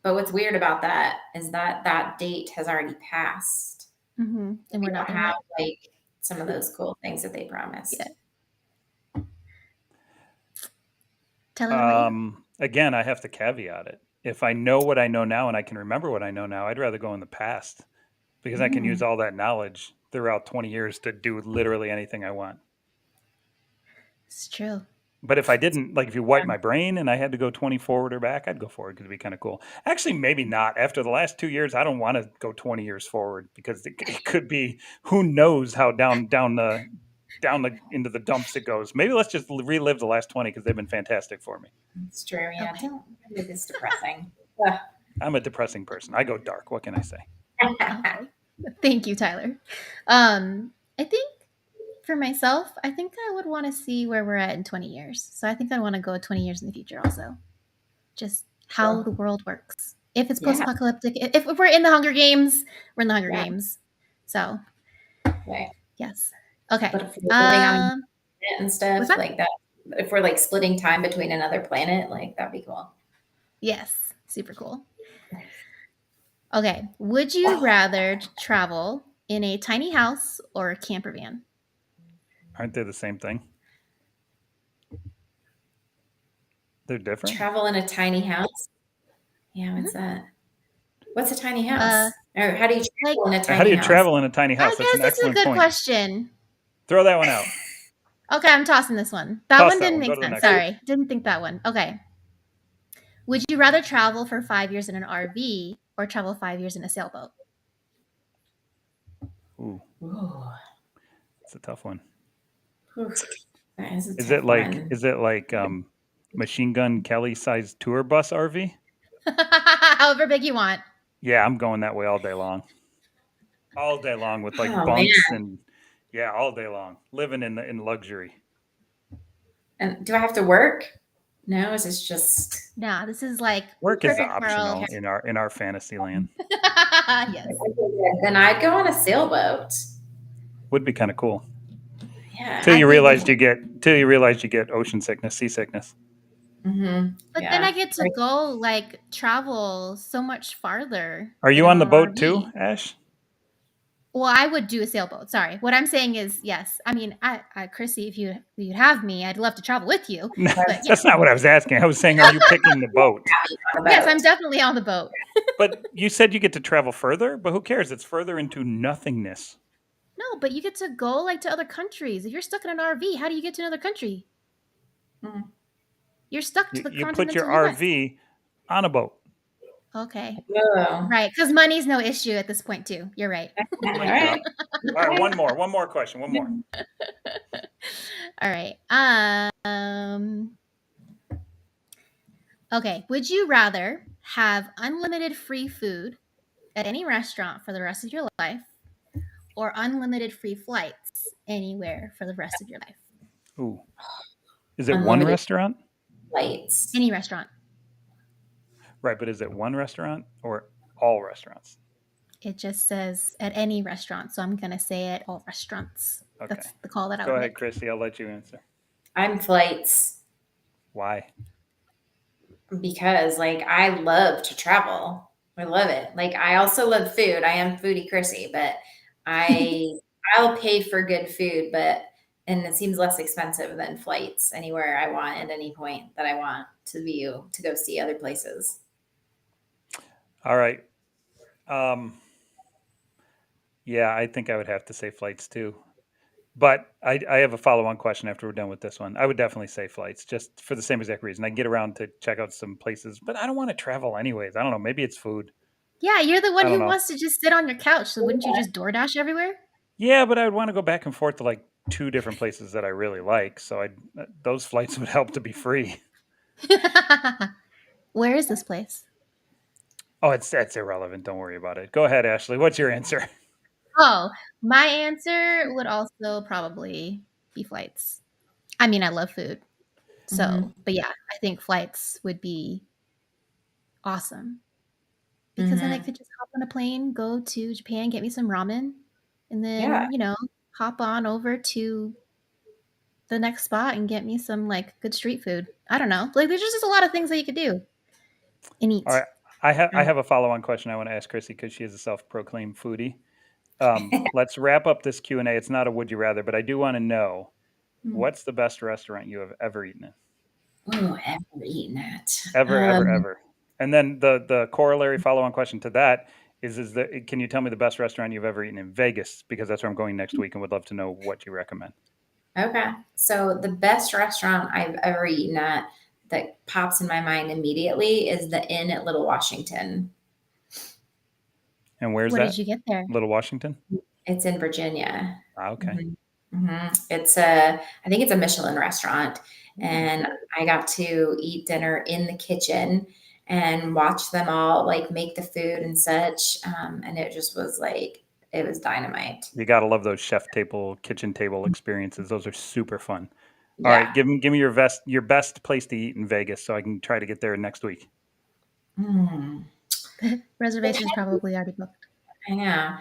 S3: But what's weird about that is that that date has already passed.
S1: Mm-hmm. And
S3: We
S1: we're not
S3: don't
S1: there
S3: have
S1: yet.
S3: like some of those cool things that they promised.
S1: Tyler, what about you?
S2: Again, I have to caveat it. If I know what I know now and I can remember what I know now, I'd rather go in the past because I can use all that knowledge throughout 20 years to do literally anything I want.
S1: It's true.
S2: But if I didn't, like if you wipe my brain and I had to go 20 forward or back, I'd go forward because it'd be kind of cool. Actually, maybe not. After the last 2 years, I don't want to go 20 years forward because it could be, who knows how down the into the dumps it goes. Maybe let's just relive the last 20 because they've been fantastic for me.
S3: It's true. Yeah.
S1: Okay.
S3: Don't make this depressing.
S2: I'm a depressing person. I go dark. What can I say?
S1: Okay. Thank you, Tyler. I think for myself, I think I would want to see where we're at in 20 years. So I think I want to go 20 years in the future also. Just how the world works. If it's
S3: Yeah.
S1: post-apocalyptic, if we're in the Hunger Games, we're in the Hunger
S3: Yeah.
S1: Games. So,
S3: Right.
S1: yes. Okay.
S3: But if we're living on a planet and stuff
S1: what's that?
S3: like that, if we're like splitting time between another planet, like that'd be cool.
S1: Yes. Super cool. Okay. Would you rather travel in a tiny house or a camper van?
S2: Aren't they the same thing? They're different.
S3: Travel in a tiny house. Yeah, what's that? What's a tiny house? Or how do you travel in a tiny house?
S2: How do you travel in a tiny house?
S1: I
S2: That's an
S1: guess this is a
S2: excellent
S1: good
S2: point.
S1: question.
S2: Throw that one out.
S1: Okay, I'm tossing this one. That
S2: Toss
S1: one
S2: that
S1: didn't
S2: one. Go
S1: make
S2: to the
S1: sense.
S2: next one.
S1: Sorry. Didn't think that one. Okay. Would you rather travel for 5 years in an RV or travel 5 years in a sailboat?
S2: Ooh,
S3: Ooh.
S2: it's a tough one.
S3: Oof. That is a
S2: Is
S3: tough
S2: it like
S3: one.
S2: Machine Gun Kelly sized tour bus RV?
S1: However big you want.
S2: Yeah, I'm going that way all day long. All day long with like
S3: Oh,
S2: bunks
S3: man.
S2: and yeah, all day long. Living in luxury.
S3: And do I have to work? No, is this just
S1: Nah, this is like
S2: Work is
S1: perfect
S2: optional
S1: world.
S2: in our fantasy land.
S1: Yes.
S3: then I'd go on a sailboat.
S2: Would be kind of cool.
S3: Yeah.
S2: Till you realize you get ocean sickness, seasickness.
S3: Mm-hmm.
S1: But then I get to go travel so much farther.
S2: Are you on the boat too, Ash?
S1: Well, I would do a sailboat. Sorry. What I'm saying is, yes. I mean, Krissy, if you'd have me, I'd love to travel with you.
S2: No,
S1: But yeah,
S2: that's not what I was asking. I was saying, are you picking the boat?
S3: On the
S1: yes,
S3: boat.
S1: I'm definitely on the boat.
S2: But you said you get to travel further, but who cares? It's further into nothingness.
S1: No, but you get to go like to other countries. If you're stuck in an RV, how do you get to another country?
S3: Mm.
S1: You're stuck to the
S2: You put your
S1: continental US.
S2: RV on a boat.
S1: Okay.
S3: Oh.
S1: Right, because money's no issue at this point too. You're right.
S3: All
S2: Mic
S3: right.
S2: drop. All right, one more question. One more.
S1: All right. Okay. Would you rather have unlimited free food at any restaurant for the rest of your life, or unlimited free flights anywhere for the rest of your life?
S2: Ooh. Is it one
S3: Unlimited
S2: restaurant?
S3: flights.
S1: Any restaurant.
S2: Right, but is it one restaurant or all restaurants?
S1: It just says at any restaurant, so I'm gonna say at all restaurants.
S2: Okay.
S1: That's the call that I
S2: Go
S1: would
S2: ahead,
S1: make.
S2: Krissy. I'll let you answer.
S3: I'm flights
S2: Why?
S3: because like I love to travel. I love it. Like I also love food. I am foodie Krissy, but I'll pay for good food, and it seems less expensive than flights anywhere I want at any point that I want to go see other places.
S2: All right. Yeah, I think I would have to say flights too. But I have a follow-on question after we're done with this one. I would definitely say flights, just for the same exact reason. I can get around to check out some places, but I don't want to travel anyways. I don't know. Maybe it's food.
S1: Yeah, you're the one
S2: I don't
S1: who
S2: know.
S1: wants to just sit on your couch. So wouldn't you just DoorDash everywhere?
S2: Yeah, but I would want to go back and forth to like 2 different places that I really like. So those flights would help to be free.
S1: Where is this place?
S2: Oh, that's irrelevant. Don't worry about it. Go ahead, Ashley. What's your answer?
S1: Oh, my answer would also probably be flights. I mean, I love food. So,
S3: Mhm.
S1: but yeah, I think flights would be awesome because then I
S3: Mhm.
S1: could just hop on a plane, go to Japan, get me some ramen, and
S3: Yeah.
S1: then, hop on over to the next spot and get me some like good street food. I don't know. Like, there's just a lot of things that you could do and
S2: All
S1: eat.
S2: right. I have a follow-on question I want to ask Krissy because she is a self-proclaimed foodie. Let's wrap up this Q&A. It's not a would you rather, but I do want to know what's the best restaurant you have ever eaten in?
S3: Oh, ever eaten at?
S2: Ever. And then the corollary follow-on question to that is can you tell me the best restaurant you've ever eaten in Vegas? Because that's where I'm going next week and would love to know what you recommend.
S3: Okay. So the best restaurant I've ever eaten at that pops in my mind immediately is the Inn at Little Washington.
S2: And where's
S1: What
S2: that?
S1: did you get there?
S2: Little Washington?
S3: It's in Virginia.
S2: Okay.
S3: It's I think it's a Michelin restaurant, and I got to eat dinner in the kitchen and watch them all like make the food and such. And it just was like, it was dynamite.
S2: You got to love those kitchen table experiences. Those are super fun.
S3: Yeah.
S2: All right, give me your best place to eat in Vegas so I can try to get there next week.
S1: Reservation's probably already booked.
S3: I know.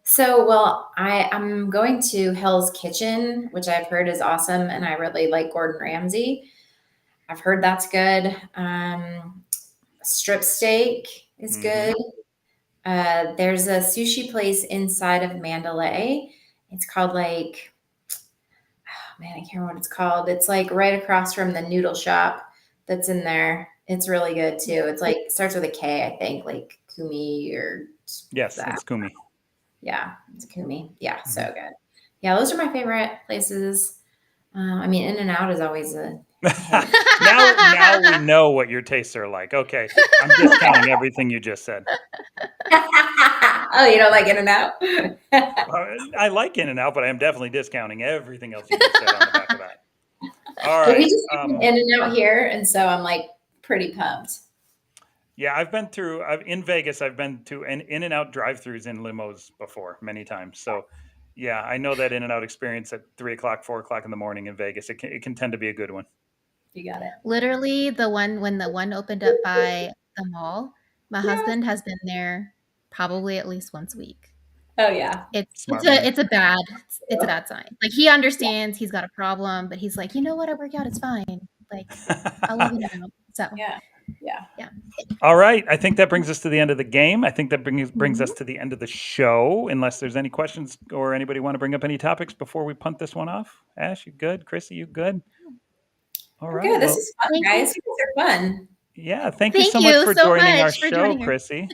S3: So, well, I'm going to Hell's Kitchen, which I've heard is awesome, and I really like Gordon Ramsay. I've heard that's good. Strip steak is good. There's a sushi place inside of Mandalay. It's called like, oh man, I can't remember what it's called. It's like right across from the noodle shop that's in there. It's really good too. It's like starts with a K, I think, like Kumi or
S2: Yes,
S3: that.
S2: it's Kumi.
S3: Yeah, it's Kumi. Yeah, so good. Yeah, those are my favorite places. I mean, In-N-Out is always a hit.
S2: Now we know what your tastes are like. Okay, I'm discounting everything you just said.
S3: Oh, you don't like In-N-Out?
S2: I like In-N-Out, but I am definitely discounting everything else you just said on the back of that. All
S3: Well, we
S2: right.
S3: just have In-N-Out here, and so I'm like pretty pumped.
S2: Yeah, in Vegas, I've been to In-N-Out drive-thrus in limos before many times. So yeah, I know that In-N-Out experience at 3 o'clock, 4 o'clock in the morning in Vegas. It can tend to be a good one.
S3: You got it.
S1: Literally, when the one opened up by the mall, my husband has been there probably at least once a week.
S3: Oh yeah.
S1: It's
S2: Smart man.
S1: a bad sign. Like, he understands he's got a problem, but he's like, you know what? I work out. It's fine. Like, I love it now. So
S3: Yeah.
S2: All right. I think that brings us to the end of the game. I think that brings us to the end of the show, unless there's any questions or anybody want to bring up any topics before we punt this one off. Ash, you good? Krissy, you good? All right.
S3: Good. This
S2: Well,
S3: is fun, guys. You guys are fun.
S2: yeah. Thank you
S1: Thank
S2: so much
S1: you
S2: for
S1: so
S2: joining our
S1: much for
S2: show,
S1: joining her.
S2: Krissy.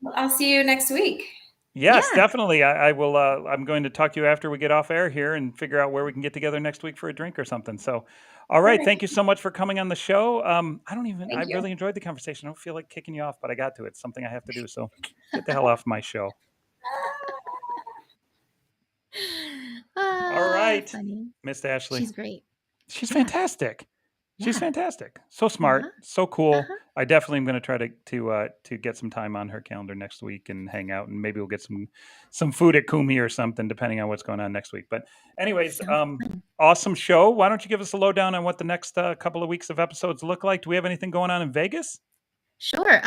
S3: Well, I'll see you next week.
S2: Yes,
S1: Yeah.
S2: definitely. I will. I'm going to talk to you after we get off air here and figure out where we can get together next week for a drink or something. So, all right.
S3: Perfect.
S2: Thank you so much for coming on the show. I
S3: Thank you.
S2: really enjoyed the conversation. I don't feel like kicking you off, but I got to. It's something I have to do. So get the hell off my show. All right.
S1: Funny.
S2: Miss Ashley.
S1: She's great.
S2: She's
S1: Yeah.
S2: fantastic. She's
S1: Yeah.
S2: fantastic. So smart, so cool.
S1: Uh-huh.
S2: I definitely am going to try to get some time on her calendar next week and hang out, and maybe we'll get some food at Kumi or something, depending on what's going on next week. But anyways,
S1: Sounds fun.
S2: awesome show. Why don't you give us a lowdown on what the next couple of weeks of episodes look like? Do we have anything going on in Vegas?
S1: Sure.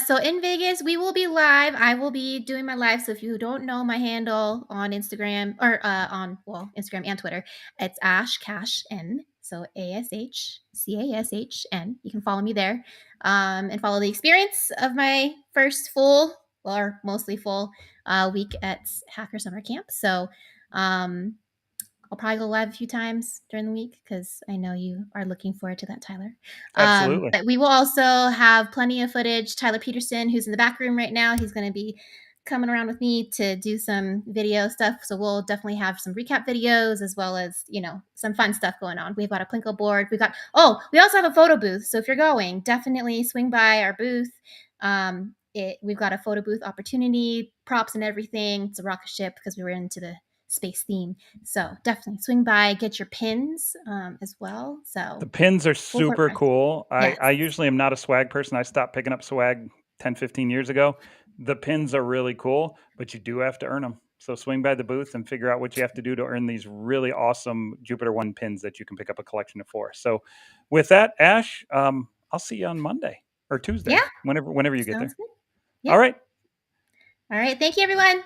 S1: So in Vegas, we will be live. I will be doing my live. So if you don't know my handle on Instagram or on Instagram and Twitter, it's Ash Cash N. So ASHCASHN. You can follow me there, and follow the experience of my first full or mostly full week at Hacker Summer Camp. So I'll probably go live a few times during the week because I know you are looking forward to that, Tyler.
S2: Absolutely.
S1: But we will also have plenty of footage. Tyler Peterson, who's in the back room right now, he's going to be coming around with me to do some video stuff. So we'll definitely have some recap videos as well as, some fun stuff going on. We've got a Plinko board. We also have a photo booth. So if you're going, definitely swing by our booth. We've got a photo booth opportunity, props and everything. It's a rocket ship because we were into the space theme. So definitely swing by, get your pins as well. So
S2: the pins are super cool.
S1: Yes.
S2: I usually am not a swag person. I stopped picking up swag 10, 15 years ago. The pins are really cool, but you do have to earn them. So swing by the booth and figure out what you have to do to earn these really awesome JupiterOne pins that you can pick up a collection of 4. So with that, Ash, I'll see you on Monday or Tuesday.
S1: Yeah.
S2: Whenever you get there.
S1: Good. Yeah.
S2: All right.
S1: All right. Thank you, everyone.